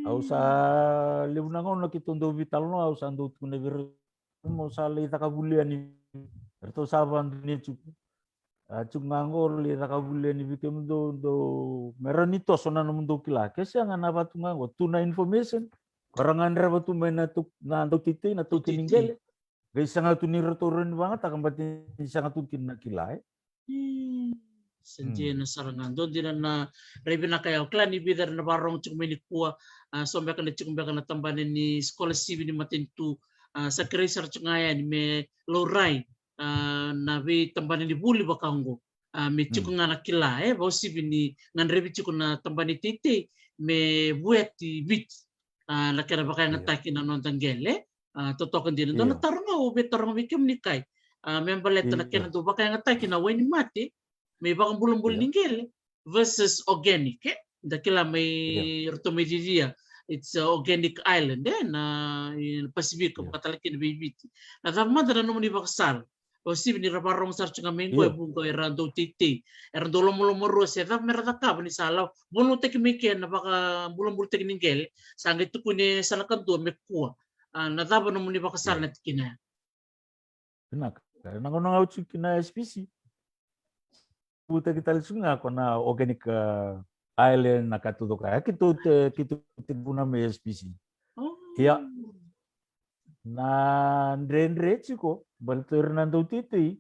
Au sa lebunangon na kitundo vital no au sa ndut kune vir mo sa le takabulian ni erto saban ni cukup ngangor le takabulian ni bikem do meronito sona no mundo kila kesa ngana batu ngango tuna information karangan reba tu mena tu na ndo titi na tu kiningele gai sanga tu ni rotoren banget akan bati sanga tu kin nakilai Senjena sarangan do dina na rebi na kaya klan ni bidar na barong cuk meni kuwa sombe kana cuk mbe kana tambane ni sekolah sibi ni matintu sa kreisar cuk ngaya ni me lorai na bi tambane ni buli bakango me cuk ngana kila bo sibi ni ngan rebi cuk na tambane titi me bueti bit la kera bakay ngataki na non tanggele totokan din do na tarunga o betarunga bikem ni kai membalet na kena do bakay ngataki na weni mati may bakang bulang-bulang ninggele versus organic dakila may rotomedidia it's organic island na Pacific katalaki na bibiti na tamad na naman ibakasal o sibi ni rabarong sar chunga mengo e bungo erando titi erando lomo rose da merda ka ni sala bulu tek mike na baka bulang-bulang tek ninggele sangit tu kune salakan tu mekua na daba naman ibakasal na tikina Benak na ngono ngau chukina SPC puta kita lisunga kona organic island na katudo kaya kitu tibuna me SPC. Ya. Na ndre chiko balter nando titi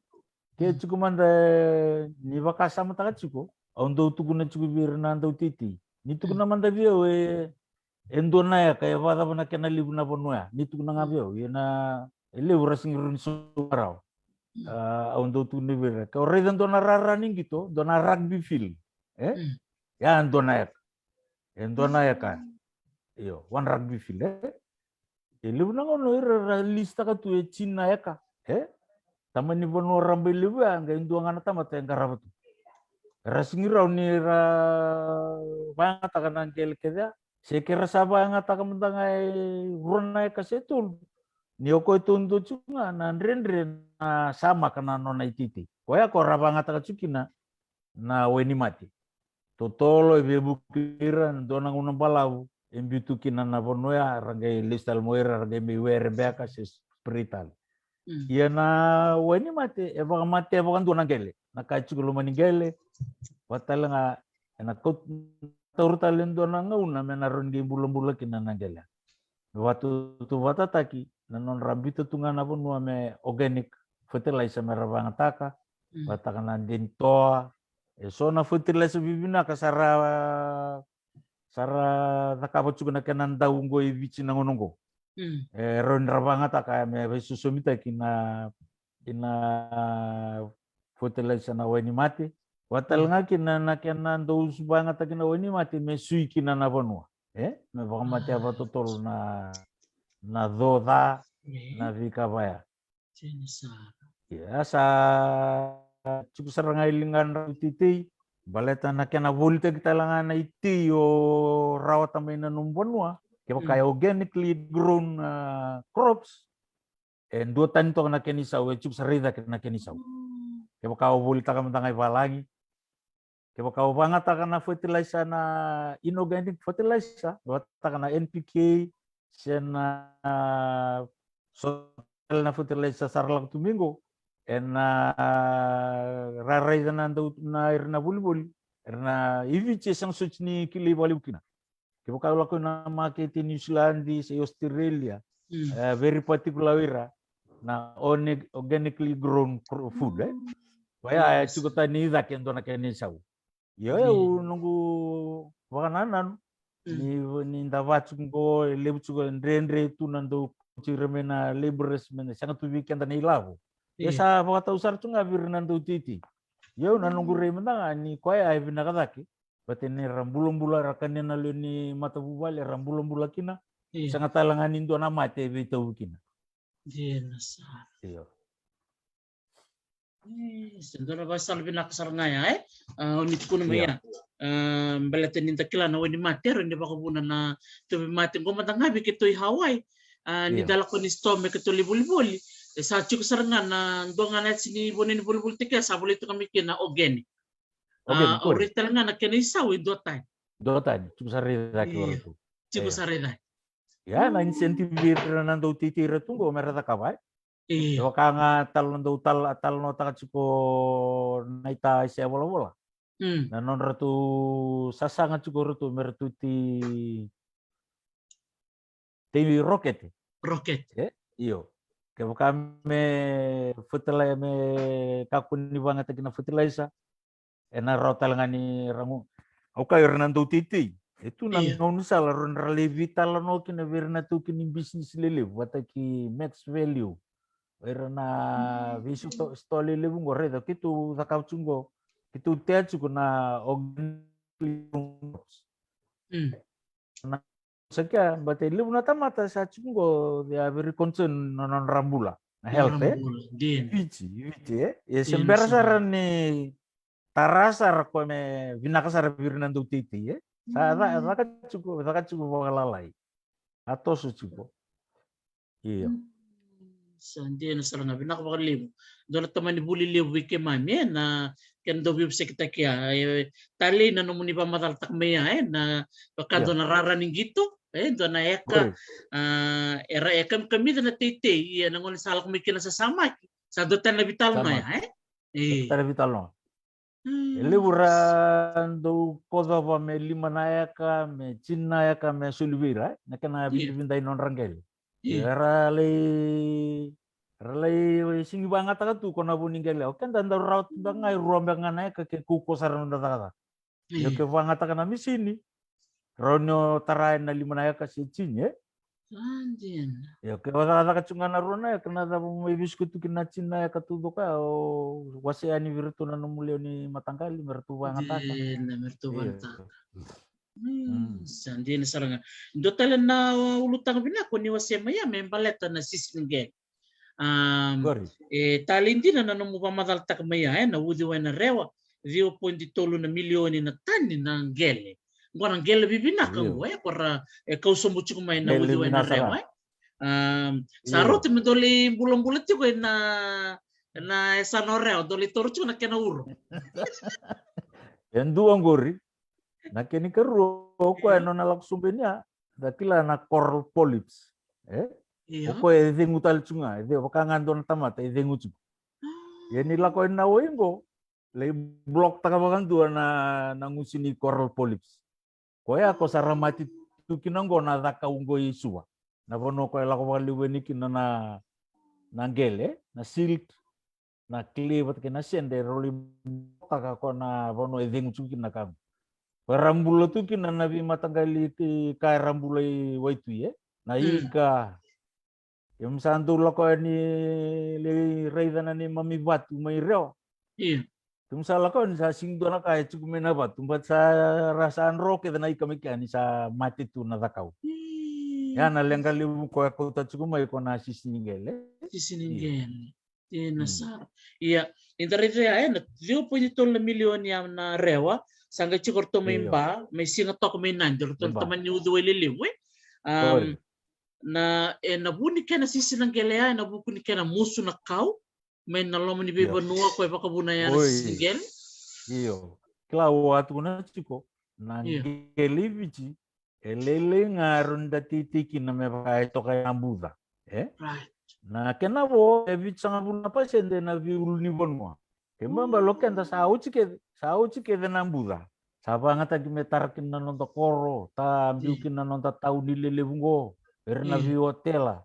ke chiko manda ni bakasa mata chiko ondo tuguna chiko bir nando titi ni tuguna manda bio endona ya kaya vada bana kena libuna bonua ni tuguna ngabio na ele urasing run suarau ondo tu nivera ka redan dona running gitu dona rugby field ya dona ya kan iyo one rugby field ele bunang ono lista ka tu China ya ka tamani bono rambe lebu anga indu ngana tamata yang karabatu rasingira ni ra banga takana kel keda sekira saba ngata kamantangai runa ka setul Nioko tundu chunga na ndrendre na sama kana nona ititi. Koya ko rabanga taka chukina na weni mati. Totolo ebe bukiran dona nguna balau embitu kina na bonoya rangai listal moira rangai miwere beka ses spirital. Iya na weni mati eba mati eba kan dona gele. Na kachukulo manigele. Watala nga na kot taurtalen dona ngauna mena rongi bulan-bulan kina na gele. Waktu tu wata taki nanon rambito tungan apun me organic fertilizer merabang taka batakana dintoa sona fertilizer bibina kasara takapo chukuna kenan daungo ibichi nangonongo ron rabang taka me susumita kina fertilizer na weni mati watal nga kina na kenan dous banga takina weni mati me sui kina na bonua me bakamati apa totol na doda na vika baya. Ya sa cukup serangai lingan titi baleta na kena volta kita langan iti yo rawat tamena numbonwa kaya kaya organically grown crops and dua tanto na kenisa we cukup serida na kenisa kaya kaya volta kamu tangai balangi Kaya kau bangat na fertilizer na inorganic fertilizer, bata na NPK, siya na soil na fertilizer sarlang tumingo, and raray na nando na irna bulbul, irna iviche sang such ni kili walukina. Kaya kau lako na market in New Zealand, sa Australia, very particular ira na organically grown food. Kaya cukup tani ida kendo na kaya nisau. Yo nunggu wakananan ni ndavat ko lebu chugo ndrendre tu nando chiremena laborers mena sangat tu weekend na ilavo. Esa wakata usar chunga vir nando titi. Yo nanunggu remena ni koya ay binakadaki. Batene rambulong-bula rakanena lo ni mata bubal rambulong-bula kina. Sangat talanganin do na mate bitaw kina. Iyo. Sendora basal binakasar ngaya unit kuno maya balate ninta kila na wani matero ni bakubuna na tubi mate ngoma tangabi kitoy Hawaii ni dala ko ni stome kito libuli sa chuko sarangan na ndonga na sini bonin bulbul tika sa bulito kami kina organic orital nga na kinaisaw dotan chuko sarida ki orto chuko sarida ya na incentive na nando titira tungo merata kawai. Waka nga talon daw talon taka chuko naita siya wala. Na non ratu sasanga chuko ratu mertu ti rocket. Iyo. Kaya waka me fertilizer me kakuni banget na fertilizer. Na rotal nga ni rangu. Okay, Hernando Titi. Itu nang sala ron ralevi talon kina verna tu kini business lele wata ki max value. Na visu to stoli lebu ngore to kitu zakau chungo kitu tea chuko na na saka bate lebu na tamata sa chungo they are very concerned non rambula na health vici ya sembera saran ni tarasar ko me vinakasar virnando titi sa zaka chuko balalai atau su chuko iya. Sandi na sarang abi nakapakalibo. Doon at ni buli libo wiki mami na kendo bib sekita kya tali na numuni pa mataltak maya na baka doon nararaning gito doon na eka era ekam kami doon na tete yan ang ulit sala kumikina sa samak sa doon na vital na Doon vital no. Liburan do koda pa me lima na eka me china eka me sulvira na kana binday non rangel. Ralay singi banget ka tu kona buning gele. Kan dan raut bangai ruambangan naik ke kuko saran data. Yo ke banget ka na misini. Rono tarain na lima na ka si chinye. Anjin. Yo ke wala ka chunga na rona kana da may biskut kina china ka tu ka o wasi ani virtu na numulyo ni matangkali mertu banget ka. Mertu banget. Sandi na saranga. Do talan na ulutang binako ni wasema ya membaleta na sisingge. Talindi na nanomu pamadaltak maya na udiwa na rewa 0.3 na milyoni na tani ng gele. Ngwan ang gele bibinaka mo para kausombuchi kumay na udiwa na rewa. Sa rote me doli bulang-bulat ko na sanore doli torcho na kinauro. Yan duang gori. Nakini keru ko ano nalaksumbennya dakila na coral polyps ko edingu talchunga ede wakangan don tamata edingu chu yani lako na wengo le block takabakan tu na ngusini coral polyps ko ya ko saramati tu kinango na daka ungo isua na bono ko lako waliweni kinana nangele na silk na clay bat kina sende roli taka ko na bono edingu chu kinakam Rambula tu kina nabi matanggali ka rambula waitu na ika yung santo lako ni le raida na ni mami batu may reo tum sa lako ni sa singdo na kaya chukumena ba tumbat sa rasaan roke na ikami kani sa mati tu na takaw yan alenggali ko ako ta chukumay ko na sisiningele Tinasar. Iya, interito ya na 0.3 milyon ya na rewa sangga chikorto may may singatok may nandur to taman ni udo liliwe. Na nabuni ka na sisinang gelea nabukuni ka na muso na kaw may nalom ni beba nuwa ko pakabuna ya na sisingel. Iyo. Klau watu na chiko na Iya. ngeli vici elele ngarun da titiki na me vai to kaya ambuda. Right. Na kena bo e vici sanga buna pa sende na vi ulu ni bonwa. Kemba loken da sauci ke na ambuda. Saba ngata ki metarakin na nonta koro ta ambiukin na nonta tau ni lele bungo. Erna Iya. vi hotela.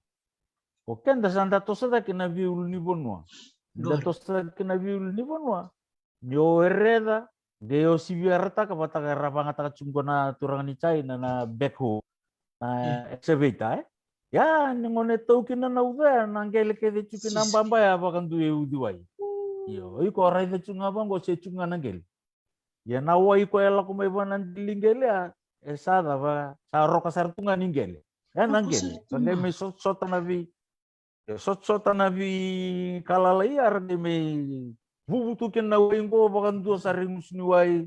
Oken da sanda tosada kina vi ulu ni bonwa. Da Gori. tosada kina vi ulu ni bonwa. Yo hereda Deo siviarta kapata karapanga taka chungkona turang ni China na backhoe na excavator ya ngone token na uda nangele ke de chuki nambamba ya bakan duwe udiwai yo iko rai de chunga bango se chunga nangel ya nawa iko ela ko mebanan dilingele ya esada ba sa roka sartunga ningele ya nangele sangai me sot sota na vi kalalai arde me bubutu ken na wengo bakan dua saring musniwai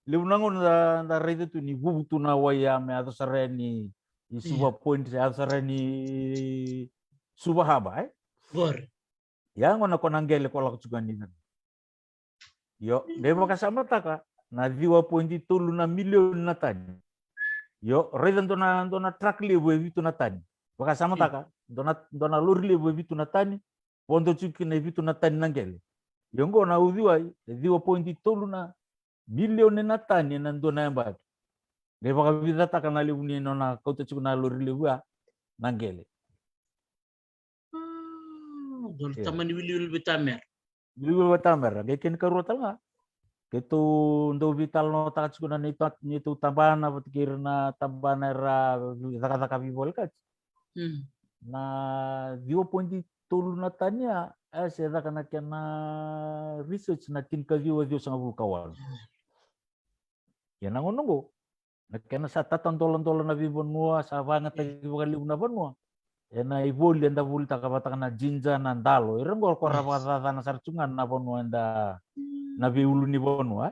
leunangon da rede tu ni bubutu na waya me atau sareni isuba point atau sareni suba haba Gori. ya ngona konangele kola kuchugan ni yo debo kasama taka na diwa point tulu na milion na tani yo rede dona track lebu vitu na tani baka sama taka dona lori lebu vitu na tani pondo chuki na vitu na tani nangele Yongo na udhiwa diwa pointi tolu na milioni na tani na ndo na yamba. Deba kabisa taka na liuni na kauta chuku na lori lewa nangele. Gori tamani wili bitamer. Wili bitamer geken karuta nga. Ketu ndo vital no taka chuku na nitu tabana batikir na tabana ra taka bibol kat. Na diwa pointi tolu na tania saya kana kena research na tinka viwa sang kawan. Ya nangonongo. Na kena sa tatantolan na vibonua sa vanga tagi bakali una bonua. Ya na iboli anda buli takabata na jinja na ndalo. Irengol ko rabata na sarcungan na bonua anda na viulu ni bonua.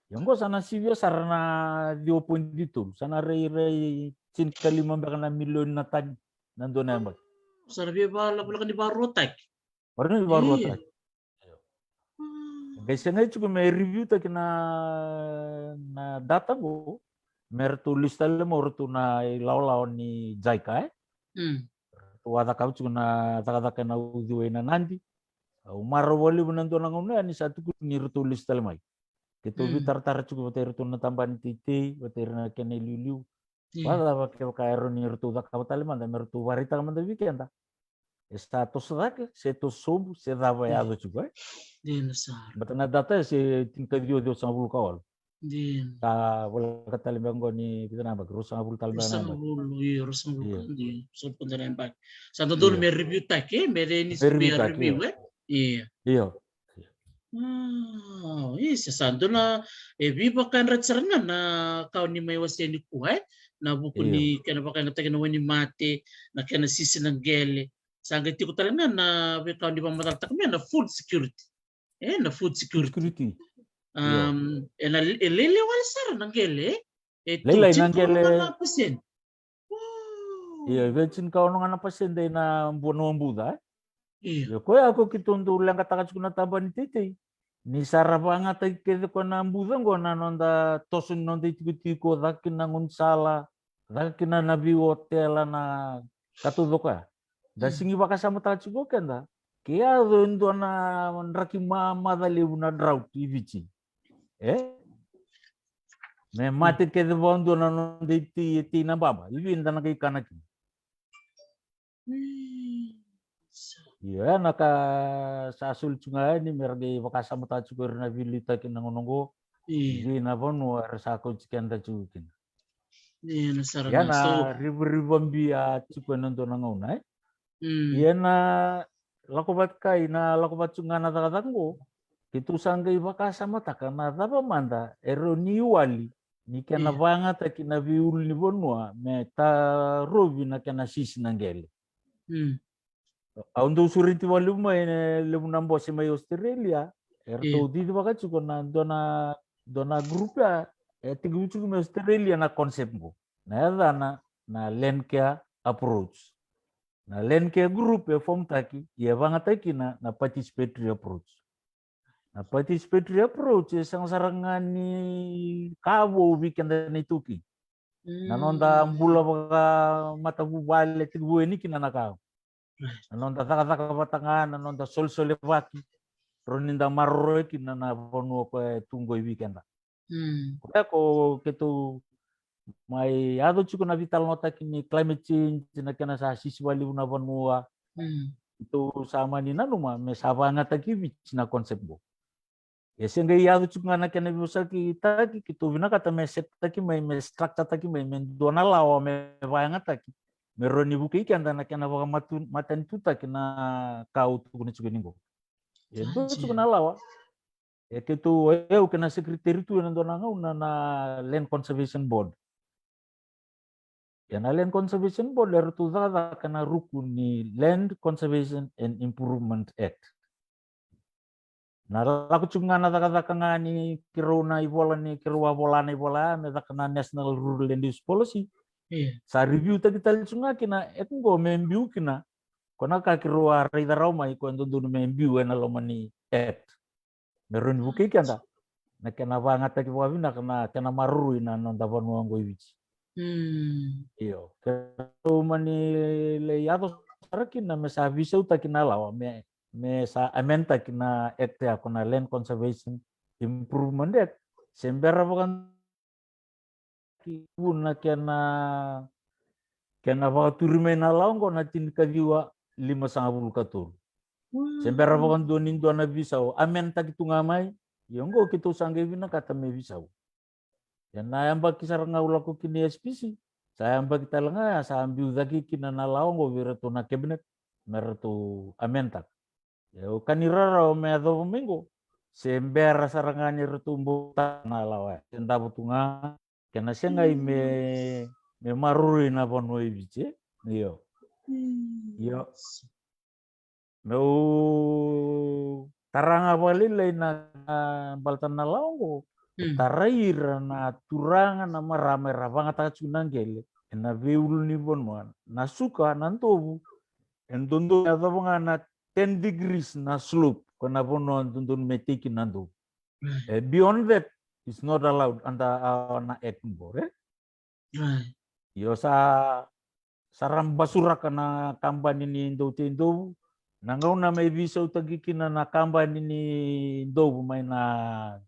Yang sana sivyo sarana 2 itu. Sana rei cin kalima na milion na tadi nando na mbak. Sana biya ba labulan di barotak. Baru ni baru otak. Guys, yang itu me review tak na data go. Mer tulis tale mo tu na law ni Jaika tu ada kau tu na taka na udiwe na nandi. Umaro wali menantu nangone ani satu ku ni tulis tale mai. Kita bitar tar cukup beter tu na tamban titi beter na kene liu. Wala ba ke ka ero ni tu da kau tale manda mer tu warita manda weekend. Status lagi, status sub, se dava yado juga. Din sa. Batana data se tingkat dia 250 kawal. Din. Ta wala katali bango ni kita nambah rusang abul talban nambah. Rusang bulu di so pun dari empat. Satu dulu me review tak mere ini review Iya. Iya. Sesanto na viva kan ratsarana na kau ni may wasi ni kuhay na buku ni kena pakai ngatakan wani mate na kena sisi ng gele. Sangga tiko talaga na kau di pamataltak na food security. Na food security. Na lele wala sara ng gele. Lele ng gele. Iya, vecin kau nung anapasin day na buwan buda. Iya. Kaya ako kitundu lang katakas ko na taban titi. Ni sarabanga tay kede ko na budan ko na nonda tosun nonda itiko dakin na ngunsala. Dakin na nabi hotel na katudoka. Dasingi baka sama takat ko kenda. Kaya doon na raki madali na drought ivici. Me mati kede bondo na nonda iti na baba. Ivi inda na kay kanaki. Iya, naka sasul cunga ni merge bakasa mata cukur na vilita kinangonongo. Iya, na pon war sako cikan ta cukin. Iya, na sarana. Ya na ribu bia cukup nonton nangauna. Iya na lakobat kai na lakobat cunga na takatanggo. Itu sanggai bakasa mata kana tapa manda eroni wali. Ni kana bangat kina viul ni bonua meta robi na kana sisi nangele. Untuk suriti walu mai lemu nambo si mai Australia erto di baka cuko na dona grupa tigu cuko mai Australia na konsep go na na land care approach na land care group form taki ya banga taki na participatory approach Na participatory approach sang sarangani kawo weekend na ituki. Nanonda ambula baka matabubale tibuwe ni kinanakaw. Nanonda taka batangan, nanonda sol baki. Roninda marroe kinana ponu ko tunggo weekend. Ko ketu mai ado chuko na vital nota kini climate change na kana sa siswali una vanua. Itu sama ni nanuma me sabanga taki na konsep bo. Senga iado chuko na kana biusa kita kitu bina kata me set taki me structure taki me dona lawa me vanga taki. Me roni buki kan na kana baka matan tuta kina kau tu kuna chuko ningo. Itu chuko na lawa. Kitu eu kena sekretari tu na dona ngau na Land Conservation Board. Ya na Land Conservation Board der tu zada kana rukun ni Land Conservation and Improvement Act. Na laku cunga na taka ngani kirona ibola ni kirwa bola me taka National Rural Land Use Policy. Sa review ta kita cunga kina etngo membiu kina kona ka kirwa raida rauma iko ndo membiu na lomani act. Meron buki kanda. Na kena bangat ta kiwa bina kena marui na nonda vanua ngo iwichi. Iyo. Kalau mani le yato sarakin na mesa visa uta kina lawa me sa amenta kina ekte akona Land Conservation Improvement Act sembera bukan kibuna kena baka turime na laongo na tin kajiwa 5.50 katur. Sembera bukan donin dona visa amenta kitu ngamai yongo kitu sangge bina kata me visa. Yan na yamba kisar ngaula ko kini SPC. Saya yamba kita lenga sa ambiu zaki kina na laongo virato na cabinet meratu amenta. Ya kanirara o me ado domingo. Sembera sarangani retumbo na lawa. Senda butunga kena sengai me maruri na bonoi biche. Iyo. Iyo. Meu taranga balilai na baltan na laongo. Taraira na turanga na marama banget acunanggele. Na veulu ni bonwan. Na suka nantobu. Entondo na na 10 degrees na slope kona bono tundun metiki nandu. Beyond that is not allowed under na Edinburgh. Yo sa saram basura kana kamban ini indo nangau na may visa utagikin na kamban ini indo may na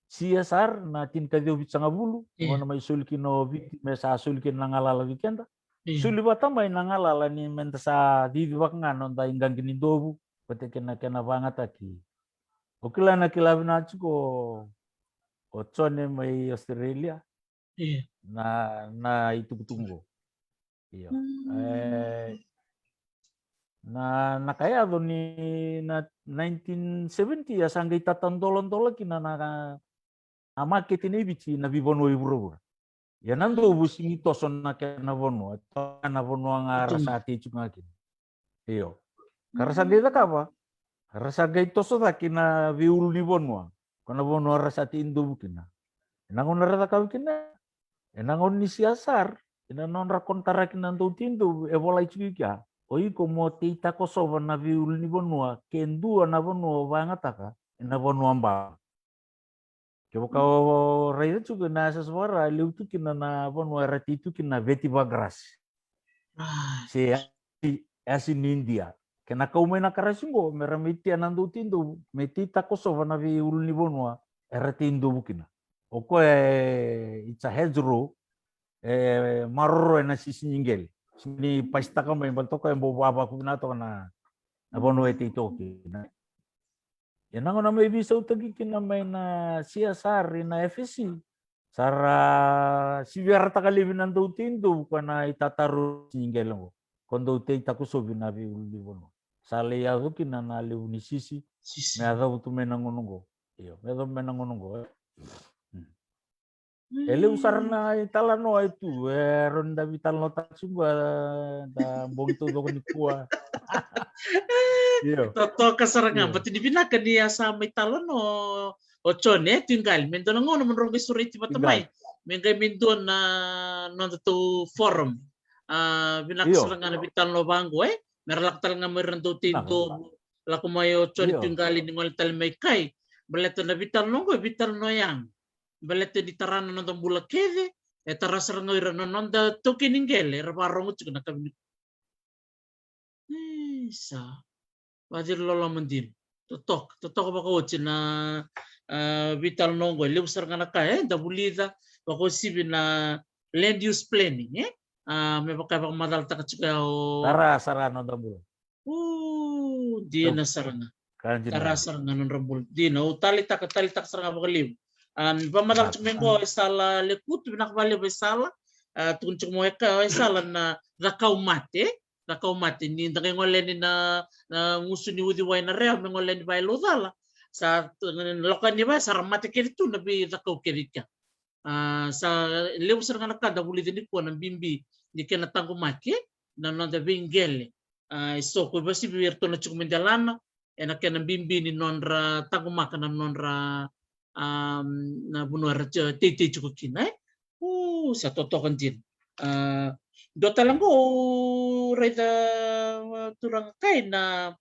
CSR na tinkadyo bit sa ngabulu na may sulkin no may sa sulkin ng alala weekend. Sulibata may nangalala ni menta sa dibak nga non da inggang ginidobu pati kena banget aki. Okila na kilabi na ko ochone may Australia. Na itu tunggu. Iya. Na nakaya do ni na 1970 ya sanggay tatandolon-tolon kina na amakit ini bici na bibono iburo. Ya nando busingi toson na kena bono na bono nga rasati chungakin. Iyo. Karasagay ta kapa? Karasagay toso ta kina viul ni bono. Kana bono rasati indo bukina. Nangon rata kawkina. Nangon ni siasar. Inanon rakontara kinando tindo evola ichika. Oi como teita Kosovo na viul ni bono kendu na bono bangataka na bono amba. Kau kau rakyat juga nasa suara liu tu kina na bon warati tu kina veti bagras. Si asin India. Kena kau main akarasungo meramiti anando tindo metita Kosovo na vi ulni bonwa erati indo bukina. Oko it's a hedgerow marro na sisinyingel. Sini pasta ka may baltoka yung bubaba ko na to na bonwa ito kina. Yan ako na may visa utagi kinamay na CSR na FSC. Sara sibiyar takalibin ng dautindo ka na itataro singgel mo. Kondo te takusobi na biulibono. Sali ako kinanaliw ni Sisi. May adaw tume nangunungo. Iyo, may adaw may nangunungo. Ele usar na italano itu. Ronda vital nota suba da bongito do ni kuwa. Toto kasarangan, pati dibinakan dia sa may talon o chone, tinggal. Mendo na ngono, menurong isuriti matamay. Mengay mendo na to forum. Binakasarangan na vital no bango meralak talaga meron do tinto. Lako mayo chone tinggalin ng wala tal may kay. beleto na vital nongo vital no yang beleto di tarana no bula kede e tarasar no ira no nonda toki ningele rabarong ucuk na kabini sa wadir lolo mandin totok bako uci na vital nongo leusar ngana ka da bulida bako sibi na land use planning me baka bak madal taka chuka o Tara sarano dambul. Dia na saranga tarasar nganon rambul dina utali tak saranga bakalim pamadal chumengo sala lekut binak bali besala tun chumo eka sala na rakau mate ni ndang ngoleni na ngusuni udi wai na rea ngoleni bai lodala sa lokani ba saramate keritu na bi rakau kerika sa leu saranga kada buli dini ko na bimbi di kena tangu make na nanda bingele so ko basi birto na chukumendalana ena kena bimbi ni nonra tangu maka na nonra na bunuar tete chukukina sa totokan din do talango reda turang kai na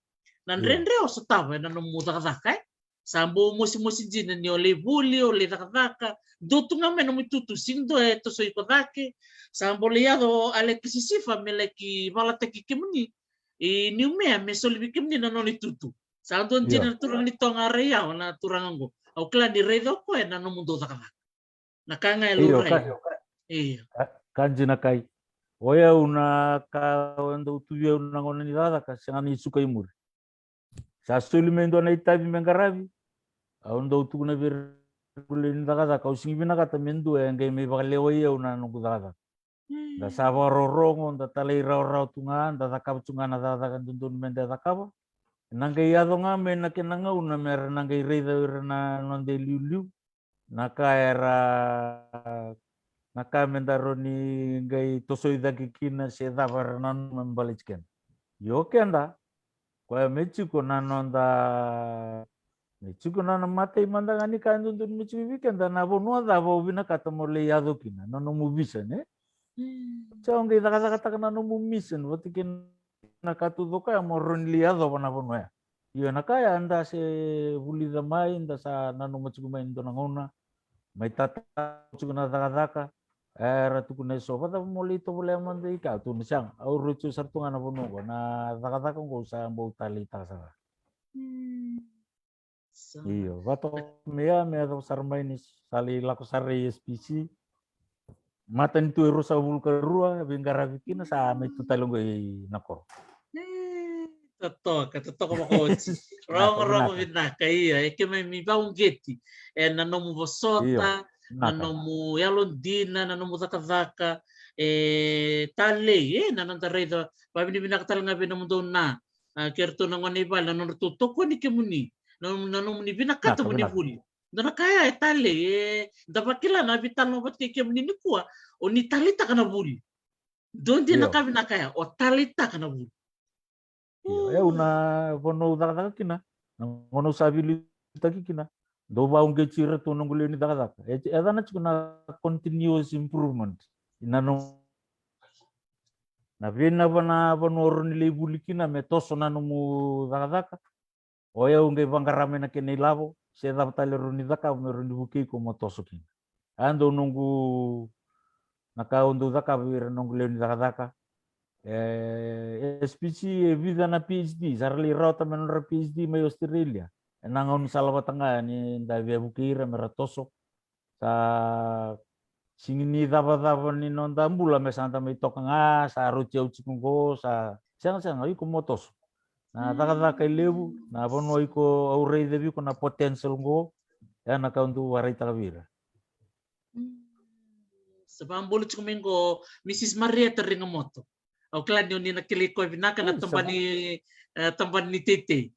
nanrenre o sa tawa na numuta kai sambo musi din ni ole buli ole takaka do tunga me no mitutu sindo to so ikodake sambo liado ale kisisifa meleki valateki kimni ni umea me solibi kimni na noni tutu sando din turang ni tonga rea na turango au klan di redo ko na no mundo takaka nakanga elu iya kanjina kai oya una ka ndo tuya una ngona ni dada ka sangani suka imur sa sulimendo na itabi mengarabi au ndo tu na bir kulin daga ka usingi bina kata mendo ngai me bakale oya una no daga da sabo rorongo da talai rau tunga da ka tunga na daga kan tundun menda da ka nangai ado ngame na kenanga una mer nangai reida na nonde liu naka era naka mendaroni ngai tosoida kikina se davar nan membalichken yo kenda kwa mechuko nanonda mechuko nana mate mandangani kan tundun mechuko kenda na bonua da bo bina kata mole yado kina nono mubisa ne chao ngai kata nono mumisen watikin nakatu doka moron liado bana bonua yo nakaya anda se bulida mai anda sa nano mechuko mai ndonangona mai tata chukuna daka era tukuna sofa ta moli to boleh mandi ka tu nisang au rucu sartunga na bono na daka ko sa mbau tali ta sa iyo vato mea to sarmai ni sali laku sari SPC matan tu rusa bulka rua bingara bikina sa me tu talongo nakor Totoka makochi. Rongo vinaka iya. Eke mi baung geti. Na nomu vosota, na nomu yalondina, na nomu zakazaka. Tale, na nanda reida. Pabini vinaka talanga bina mundo na. Kerto na ngone bal, na nomu tutoko ni kemuni. Na nomu ni vinaka to muni vuli. Na kaya tale. Dapakila na vital no bati kemuni ni kuwa. O ni talita kana vuli. Dondi na kabina kaya. O talita kana vuli. Ya una bono daga kina ngono sabili taki kina do baung ke cira to nongule ni daga edana chuna continuous improvement inano na vena bana bono ron le bulikina me toso nanu mu daga oya unge bangarame na kene lavo se da tale roni daga me roni buki ko motoso kina ando nungu naka undo daga vir nongule ni daga SPC vida na PhD sarli rota menor PhD mai Australia nangon salwa tengah ni davia bukira meratoso sa singini dava ni nonda mbula me santa me tokanga sa ruci ucikungo sa sang ai ko motos na daga kai lebu na bono iko aurei devi ko na potential go ya na kauntu warai takavira sebab bulu cukumengo Mrs. Maria Teringamoto. Au klan ni nakili ko vinaka na tamban ni tete.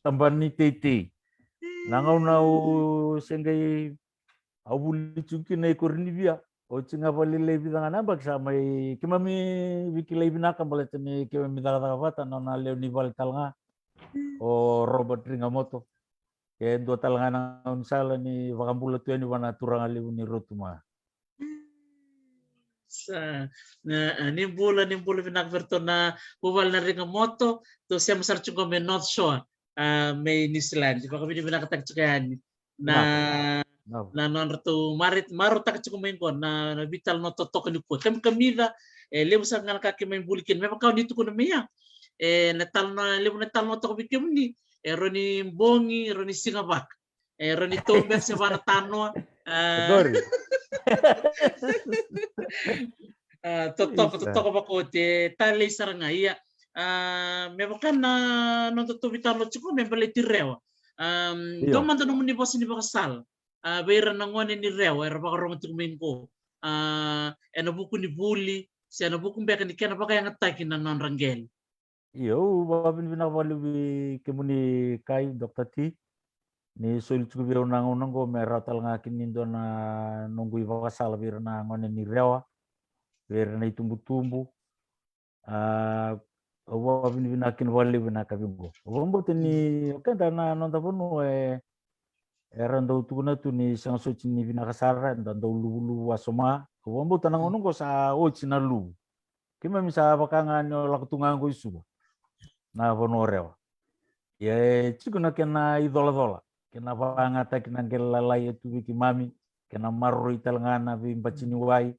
Tamban ni tete. Nangau nau sengai au buli cuki na ikorni bia. O cinga bali lebi dengan abak sama kimami wiki lebi naka balet ni kimami daga bata nona leo ni bal talanga. O Robert Ringamoto. Ke dua talanga na unsala ni wakambula tu ni wana turang aliu ni rotuma. Ni bula pinakverto na bubal na Ringamoto to siya masar chungo me North Shore may New Zealand. Baka hindi mo nakatagtsakan na No. na non to maro tak cukup ko na vital no totok ni ko kami da lebu sa nga nakakimain bulikin may makaw dito ko na miya natal no lebu natal no to bikim ni roni bongi roni singabak roni tomber sa bana tano Gori. totok ba ko te tali saranga iya may makan na no to vital no cukup may baliti rewa do man tanong ni boss ni bakasal bayran ng one ni rewa era baka rong tukumin ko ena buku ni bully si ana buku beka ni kena baka yang atakin na non ranggel Iyo babin binawali kemuni kai Dr. T ni sulit ko biro nang unang ko meratal ngakin nindo na nunggu iba kasal biro na ngone ni rewa biro na itumbu-tumbu babin binakin wali binakabimbo wambo tini kanda na nonta punu era ndau tukuna tu ni sang so chini binakasara ndau lu wasoma wambo tanang unang ko sa ochi na lu kima misa bakanga nyo lakutungan ko isu na vonorewa ya chikuna kena idola kena bangata kena gelalai itu biki mami kena marro italngana bimba chini wai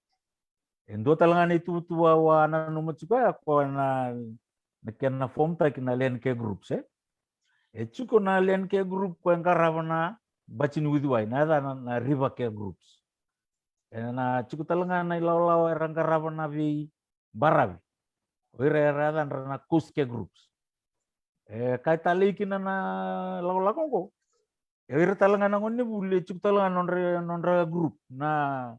endo talngana itu tua wana numu chuka ko na kena form ta kena len ke groups chikuna len ke group ko enkarabana bachin widwai na riba ke groups na chiku talngana ilaw erang karabana bi barabi ira dan rana kus ke groups kai tali kina na law ko ira talangana ngone bule chiku talangana nonra group na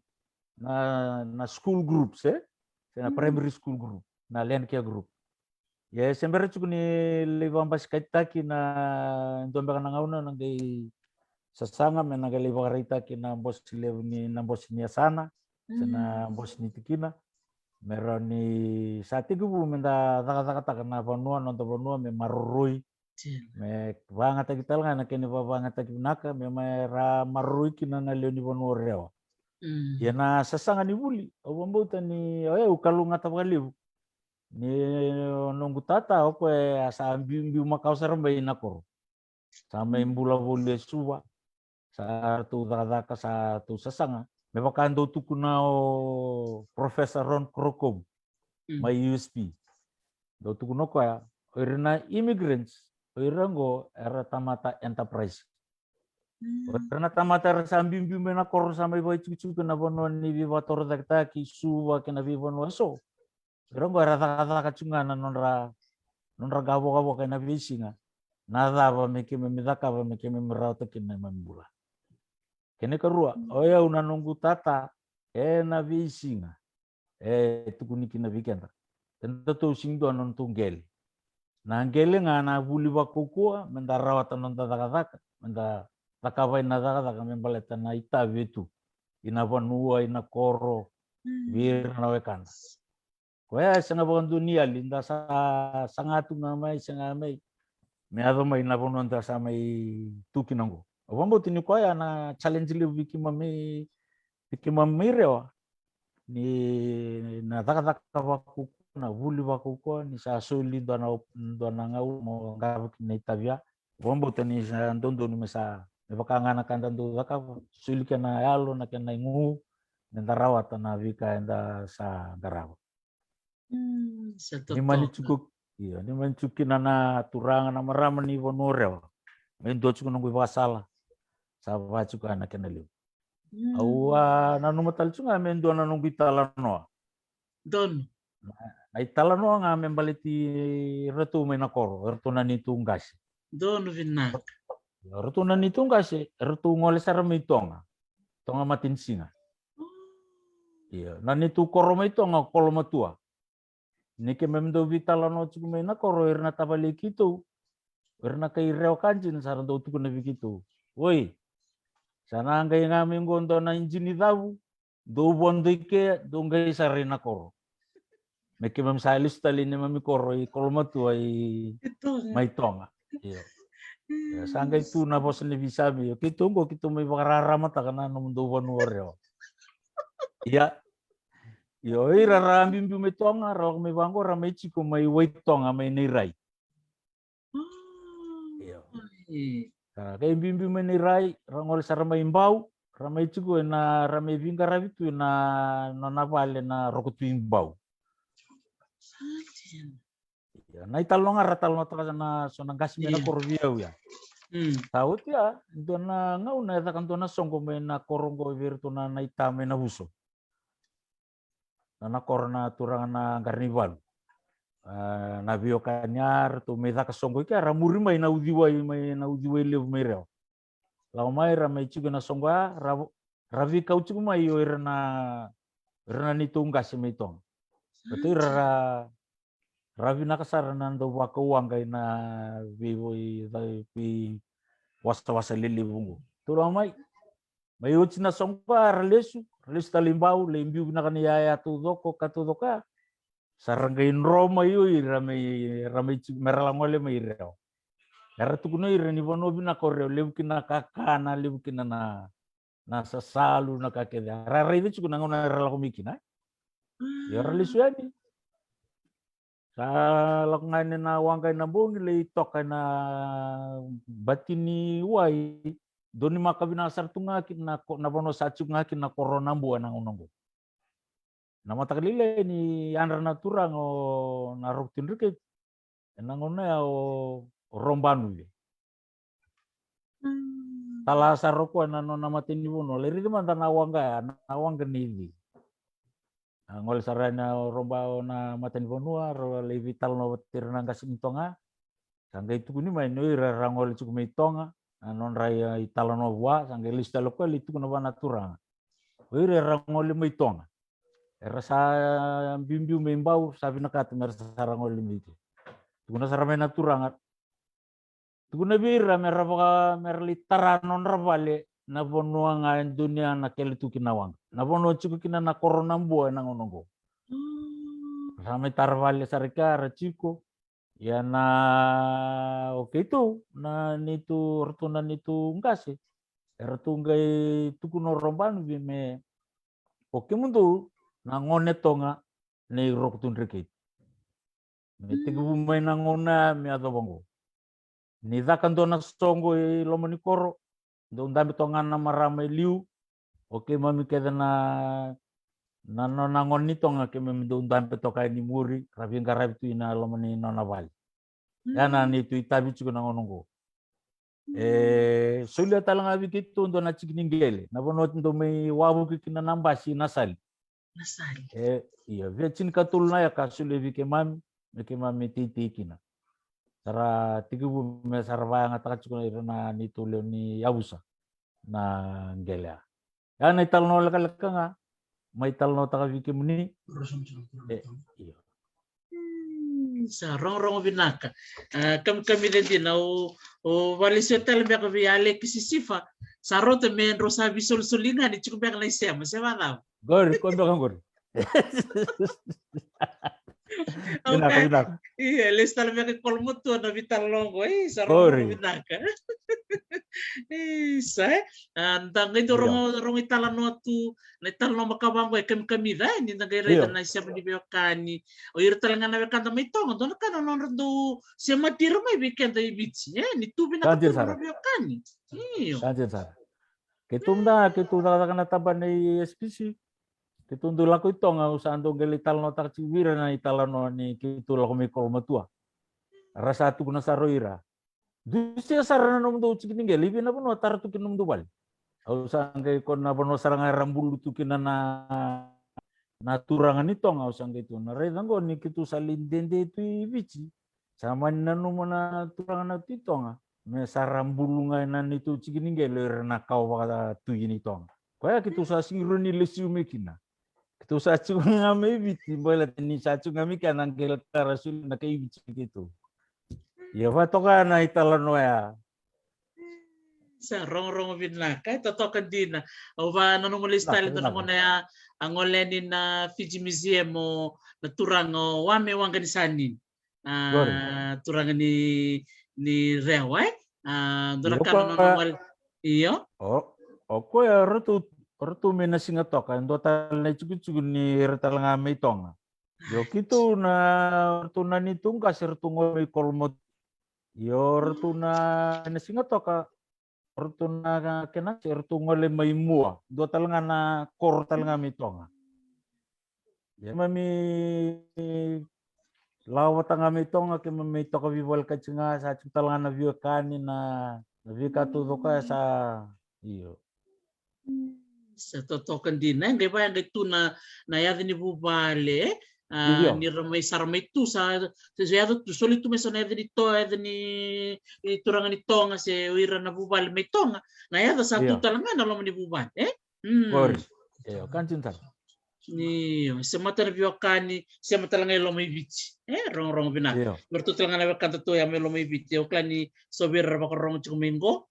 school groups na primary school group na len ke group ya sembere chiku ni lebambas kaitaki na ndombe kana ngauna nang sasanga mena gali bagarita kina bos ni na bos ni sana sana bos ni tikina meroni sati gubu menda taka na banua nonto banua me marrui me banga ta kital ngana kene banga ta kinaka me mera marrui kina na leoni banua rewa ya na sasanga ni buli obambuta ni ukalu ngata baliu ni nunggu tata opo asa ambi makau saramba inakoro sama imbula bole suwa satu daka satu sasanga me bakando tukunao Professor Ron Krokom my USP do tukuno ko ya irina immigrants irango era tamata enterprise irina tamata sambimbi mena kor sama iba cucu na bono ni viva tor dakta ki suwa kena viva no so irango era daka kacungana nonra gabo kena visinga nada ba meke memidaka ba meke memerauta kena membula kene karua oya una nunggu tata na visinga tukuniki na vikenda tento tu singdo non tunggel na ngele ngana buli bakukua menda rawata non tata menda takawai na tata membaleta na ita vetu ina vanua ina koro vir na wekana koya sanga bakan dunia linda sa sangatu ngamai sangamai me ado mai na bonon ta samai tukinango wambo tini koya na challenge le bikima rewa ni na taka baku na vuli baku ko ni sa soli dona ngau mo ngabu ni tabia wambo tini sa ndondo ni mesa me bakanga na kanda ndo zaka suli kana yalo na kana ngu nda rawata na vika nda sa garawa ni mani cukup iya ni mani cukin na turangan na marama ni vonorewa mendo cukup nunggu basala sawa cukup anak kenali awa nanu matal cunga mendo nanu bitala no don na itala no nga membaliti retu menakoro retu nani tunggas don vinna retu nani tunggas retu ngole sarami tonga matin singa iya nani tu koroma tonga koloma tua nike memdo vitala no cukup menakoro irna tabali kitu irna kai reo kanjin sarando tu kuna bikitu woi sana ngai ngami ngondo na injini davu do bondike do ngai sarina koro meke mem salis tali ne mami koro I kolma tu ai mai tonga iyo ya sanga itu na bos ne bisabi yo kitungo kitu mai bakarara mata kana no do bonore iya yo ira rambi me tonga ro me bango ramai chiku mai wait tonga mai nirai iyo Kaya bimbi menirai rangol saramay imbau, ramay chugo na ramay vinga rabitu na navale na rokutu imbau. Ya, na italong aratal no taka na sonang kasme na korviau ya. Tahu ya, itu na ngau na ita kanto na songko me na korongo virtu na itame na huso. Na korona turang na karnival. Na bio kanyar tu me ka songko ki ara muri mai na udiwai lev mai reo. Lau mai ra mai chuga na songko ravi kau chuga mai yo irna ni tunggas me tong. Betul ravi nakasar nando waka uang kay na vivoy pi wasta lili bungo. Tulang may uci na songpa relesu talimbau lembiu na kaniyaya tudoko katudoka saranggain Roma yui ramai meralangole may reo. Kara tukuno irani bono bina koreo lebukin na kakana lebukin na sasalu na kakeda. Rara itu cukup nangona rala kumikina. Ya relesu yani. Kalau ngane na wangkai na bongi le toka na batini wai doni makabina sartunga na bono sacu ngaki na corona bua nang unongo. Na mata kalile ni andra naturang o na roktin rike nangona o rombanu ye. Tala saroko na no namatini bono le rike manta na wangka ni. Ngol sarana romba na matani bonua ro le vital no tirna kasing tonga sangga itu kuni mai no ira rangol cukup mai tonga non raya italo no wa sangga lista lokal itu kuna bana turang ira rangol mai tonga era sa bimbiu membau sabi nakat mer sarangol mai itu kuna sarame na turang kuna bira mer litara non ravale na bonua nga dunia na kelitu kinawang na bono cukup kina na corona bua nang onongo sampai tarvale sarika raciko ya na oke itu na nitu rtunan itu ngase rtungai tukuno romban bime oke mundu na ngone tonga ne roktun reke me tigu mai na ngona me adobongo ni dakan dona songo lomoni koro don dami tonga na maramai liu oke mami keda na nangon ni tonga ke mami don dami toka ni muri rabing karab tu ina lomoni nona vali yana ni tu itabi chuko na ngonongo sulia talanga bikitu ndo na chikiningele na bono ndo mai wabu kikina nambasi nasali iya vecin katul na ya kasule bike mami titi kina Sara tigu me sarva ngata chuko na ni tulio ni yabusa na ngelea ya na italno laka nga may talno taka viki muni iya sa rong binaka kami din o walisyo tal me ko viale kisisifa sarote me rosa visol sulinga ni chuko bek na isema sema na gor kondo kan gor okay iya listal me ko kolmuto na vital longo sa rong binaka isa andang ito rong italano tu na italano makabango kami ni nagayra na siya ni biokani o irtal nga na kanta may tongo don ka non do siya matiro may weekend ay bitsi ni tubi na biokani iyo kanjir sara ketumda kana taban ni SPC ketundu lako itonga usando gelital no tak ciwira na italano ni kitu lako mikol matua rasa tu kuna saroira Dusia sarana nom do cikin ngeli bina pun watar tu kinum do bal. Au sangge kon na bono saranga rambulu tu kinana naturangan itu ngau sangge itu. Na re dango ni kitu salin dende tu bici. Sama nanu mana turangan itu nga. Me sarambulu ngainan itu cikin ngeli na kau wakata tu ini tong. Kaya kitu sa singruni lesiu mekina. Kitu sa cu ngame bici bola ni sa cu ngami kanang gel tarasul na kay bici gitu. Ya toka na italano ya. Sa rong binaka totokan din na o ba nanumulis tali doon ako na ang olenin na Fiji Museum mo naturang wame wang ganisanin turang ni Rewa doon ka nanumulis iyo ko ya rotu mena singa toka ndo tal na chugu ni retal ngame tonga yo kitu na tunan itung kasir tungo kolmot Yo rtuna na singa toka rtuna kena rtungole mai mua do talanga na kor talanga mi tonga. Ya mami lawa tanga mi tonga ke mami toka viwal kachinga sa talanga na vio kani na vika tu toka sa iyo. Sa totokan din na hindi ba yung ito na yadin ni bubale ni ramay saramay tu sa yado tu solito may sa yadin ito yadin ni turangan ito nga si uira na bubale may tonga na yado sa tu talanga na laman ni bubale Boris kan cinta ni sa mata na biwakani sa mata lang yung may bici rong bina bertu talanga na kanto to ya may may bici o klani sobir ba ko rong chumingo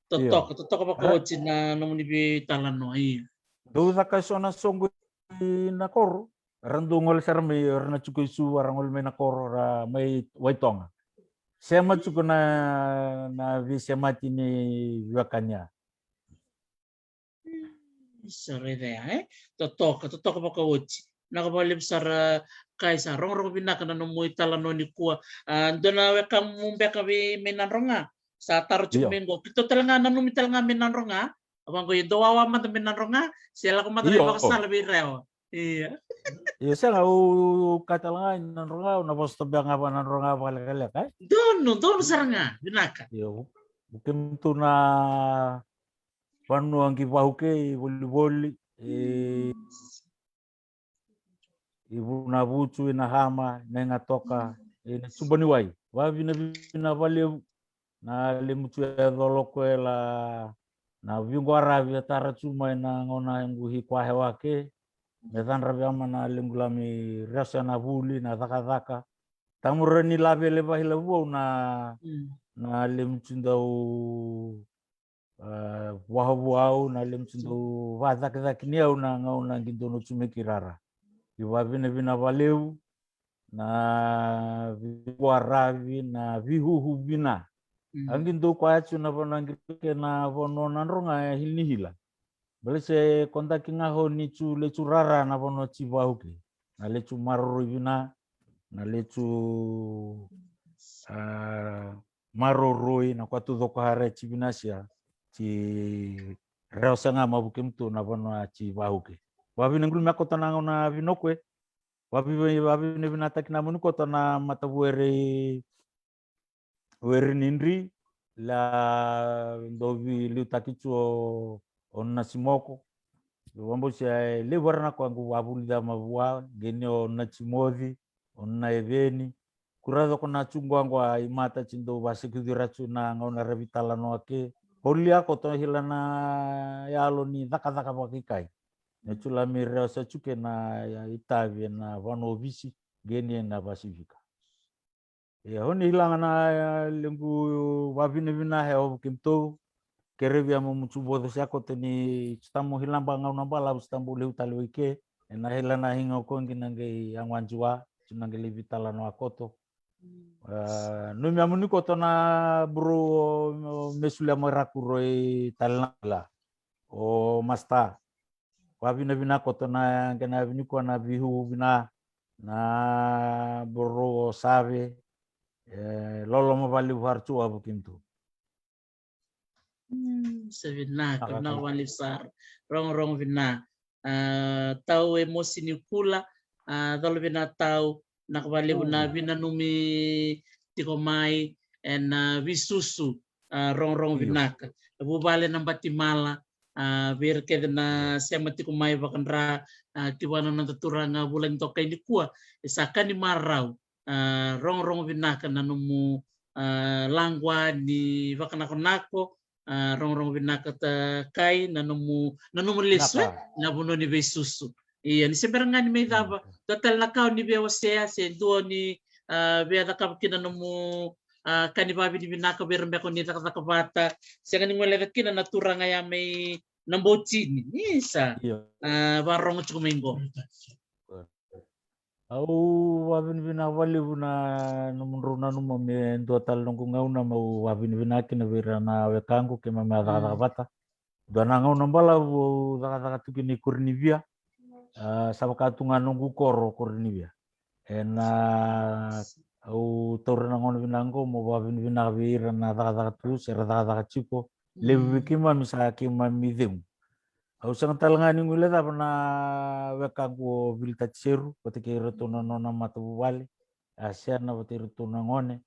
Totok apa coach na nung nibi talan no ay. Do ka sona songo na kor randungol sarmi na chukoy su arangol may na kor ra may waitonga. Sema chuko na vi sema tini wakanya. Sorry de totok apa coach. Nakabalib sar kay sa rong binaka na numuy talan no ni kuwa. Ando na wekam mumbe kabi minanronga. Sa taro chumingo kito talaga nanumital nga minanronga abang ko dowawa man minanronga sila ko man baka sa labi reo iya sa u katalanga minanronga na posto ba nga minanronga kala kay dono saranga binaka yo bukim tu na panu ang kipahuke volleyball ibu na bucu na hama na toka ina subani wai wa vina valeu na limutu doloko la na vingo arabi tara chuma na ngona nguhi kwa hewake medan rabi ama na lingulami rasa na vuli na daka tamurani labe le bahila wo na limutu ndau wahabu na limutu ndau vazak niau na ngona gindono chume kirara iwa vina valeu na vingo arabi na vihuhu vina angin do kwa chu na bonang ke na bono nanronga hilni hila bale se kontak kinga ho ni chu le chu rara na bono chi bahuke na le chu marro vina na le chu marro roi na kwa tu do kwa hare chi binasia chi rausa nga mabukem tu na bono chi bahuke wabi nangul makota na na vinokwe wabi ne binata kina mun kota na matabuere nindri la dovi liutakichuo onna simoko wambo sia le warna kwa wabulida mavua genio na chimovi onna eveni kurado kona chungwa imata chindo basikudira chuna ngona revitala no ake holia ko to hilana yalo ni daka bakikai nechula mireo sa chuke na Italia na vanovisi genie na Pasifika. Ya honi hilang na lembu wabine bina heo kimto kerevia mumuchubo siako teni stamu hilang bangau nambala stambu leu talwike na helana hinga kongi nange angwanjua cunange livitala no akoto numi amuni koto na bro mesulia morakuroi talala o masta wabine bina koto na kena binuko na bihu bina na bro save lolo mabali harcu abu kintu sabina kana wali sar rong bina tau emosi ni kula dolo bina tau nakbali bina bina numi tikomai en visusu rong bina bu bale na batimala bir kedna semati kumai bakandra kiwana na tuturanga bulan tokai ni kuwa isakan ni marau rong binaka na numu langwa ni vakanako rong binaka ta kai na numu leswe na buno ni besusu iya ni seberanga ni may daba total na kao ni bewasea se duo ni beada kapkina numu kanibabi ni binaka berembe ko ni takabata siya ni ngole kina naturanga ya may nambotini isa barong chumingo au wabin bina wali buna numunruna numa me total nungku ngauna mau wabin bina kina vira na wekangu kema me ada bata dona ngauna bala bu daga tukini kurnivia sabaka tunga nungku koro kurnivia ena au torna ngon binango mo ba binavira na daga tu sera daga chico le bikima misa kima mideu au sang talangani ngule ta na weka go vilta cheru patike retuna nona matu wale asia na patike retuna ngone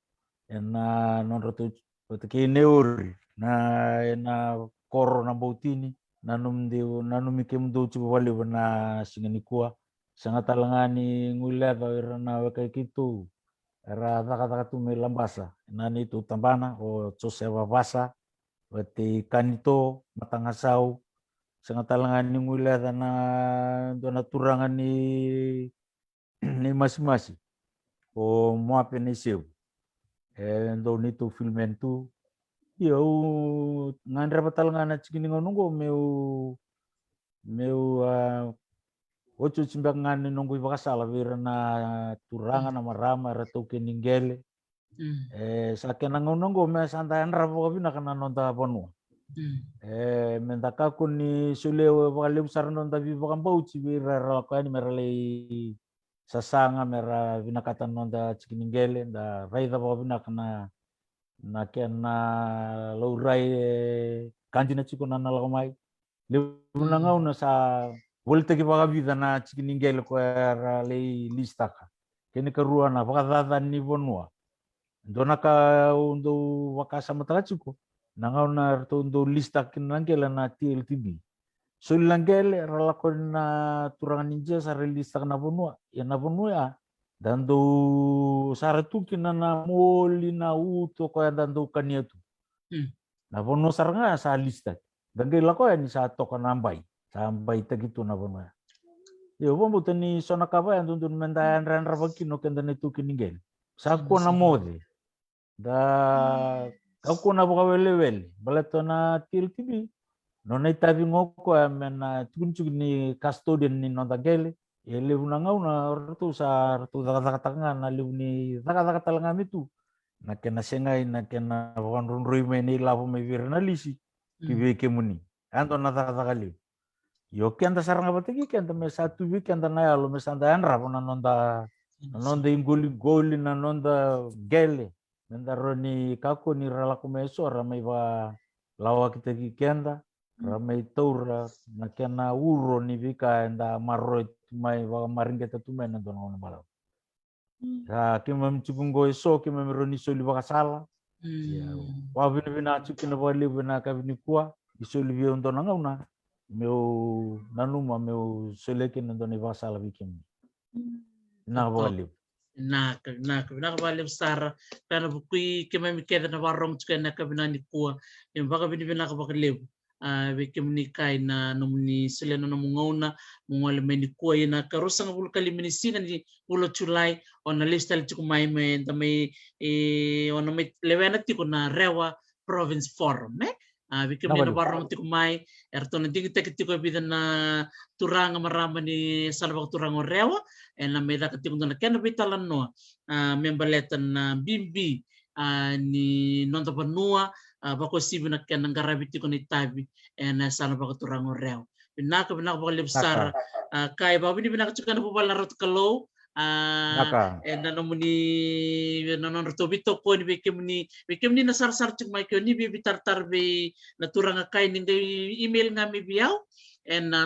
na non retu patike neuri na koro na bautini nanum deu nanum ikem do chibu wale na singani kuah sanga talangani ngule ta na weka kitu era taka tu me lambasa nani tu tambana o chosewa basa wati kanito matangasau sanga talangan ni ngula na dona turangan ni ni masing-masing o moape ni seu ndo ni tu filmen tu yo ngandra patalangan cikini ngonungo meu ocho cimbang nunggu bakasala vira na turangan na marama ratu keningele sakena ngonongo me santayan rapo bina kana nonta ponu mendaka kuni sulewa bakale besar nonta bi bakam bauci vira rakani merale sasanga mera bina kata nonta cikiningele da raida bakam bina kana na kena laurai kanjina cikuna na lakomai lebuna ngau na sa volte ki baka vida na cikiningele ko era le listaka kene karua na baka ni bonua dona ka undo wakasa matachiko nangau na undo lista kinangela na TLTB so langele ralako na turangan ninja sa lista na bonua ya dan do saratu kinana moli na uto ko dan do kaniatu na bonua saranga sa lista dan ke lako ni sa to kanambai sampai tegitu na bonua yo bombo tani sona kaba yang tuntun mendayan ran rabakino kenda netu kiningel sako na mode da aku na boka wele balato na TLTB nona itabi ngoko mena tuncuk ni custodian ni nonta gele ele una ngau na ratu sa ratu daga tanga na liuni daga talanga mitu na kena sengai na kena wan runrui meni lapo me virna lisi kibe kemuni anto na daga liu yo kenta saranga bategi kenta me satu weekend na ya lo me sandayan rapo na nonta ingoli na nonta gele mendaro ni kako ni ralaku meso ramai ba lawa kita kenda ramai taura na kena uro ni vika enda marro mai ba maringeta tu men don ngono bala ka kimam cipungo eso kimam roni soli baka sala ya wa bina cikina bali bina ka bini kuah isoli bi on don ngauna meu nanuma meu selekin don ni baka sala bikin na bali na balim sara kana bukui kema mi keda na warong tuka na kabina ni kuah yung baka binibina ka baka lew bikim ni kai na nomni selena na mungona mungwala meni kuah na karusa nga bulu kali minisinga ni ulo chulai ona lista li chuku mai me tamay ona may lewena tiko na rewa province forum bikim ni na warong tiko mai erto na dingi tiko bidan na turanga marama ni salabak turanga rewa na may dakatikong na kena bitalan no membaletan na bimbi ni nonta panua bako sibi na kena ngarabiti ko ni tabi na sana bako turango reo binaka bako libsar kay babi ni binaka chuka na pupala rot kalo na nomuni nanon rotobito ko ni bikim ni nasar-sar chuk mai ko ni bibitar-tar be na turanga kay ni email nga mi biyaw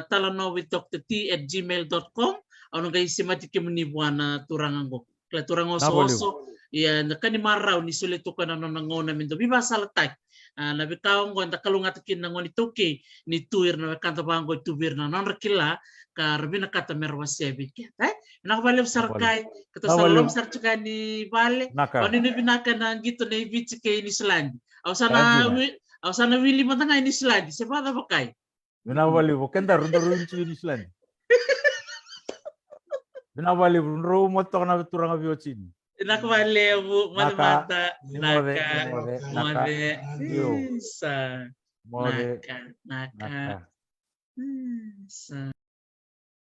talano with drT@gmail.com ano guys si mati kimni buana turangango kla turango so ya nakani maraw ni sulito ka na nangona mindo biba salatak na bitaw ngo ndakalungat kin ngoni toke ni tuir na kanta bango tubir na non rakila ka rabina kata merwa sebi ket nakabalem sarkay kata salom sarchuka ni bale ano ni binaka na gito na ibitsi kay ni Slandi aw sana wili matanga ni Slandi sepada bakay binabali ko kenda rundaruin ni Slandi binabali ro motok na turanga biocin nakabale bu malamata mode sa naka sa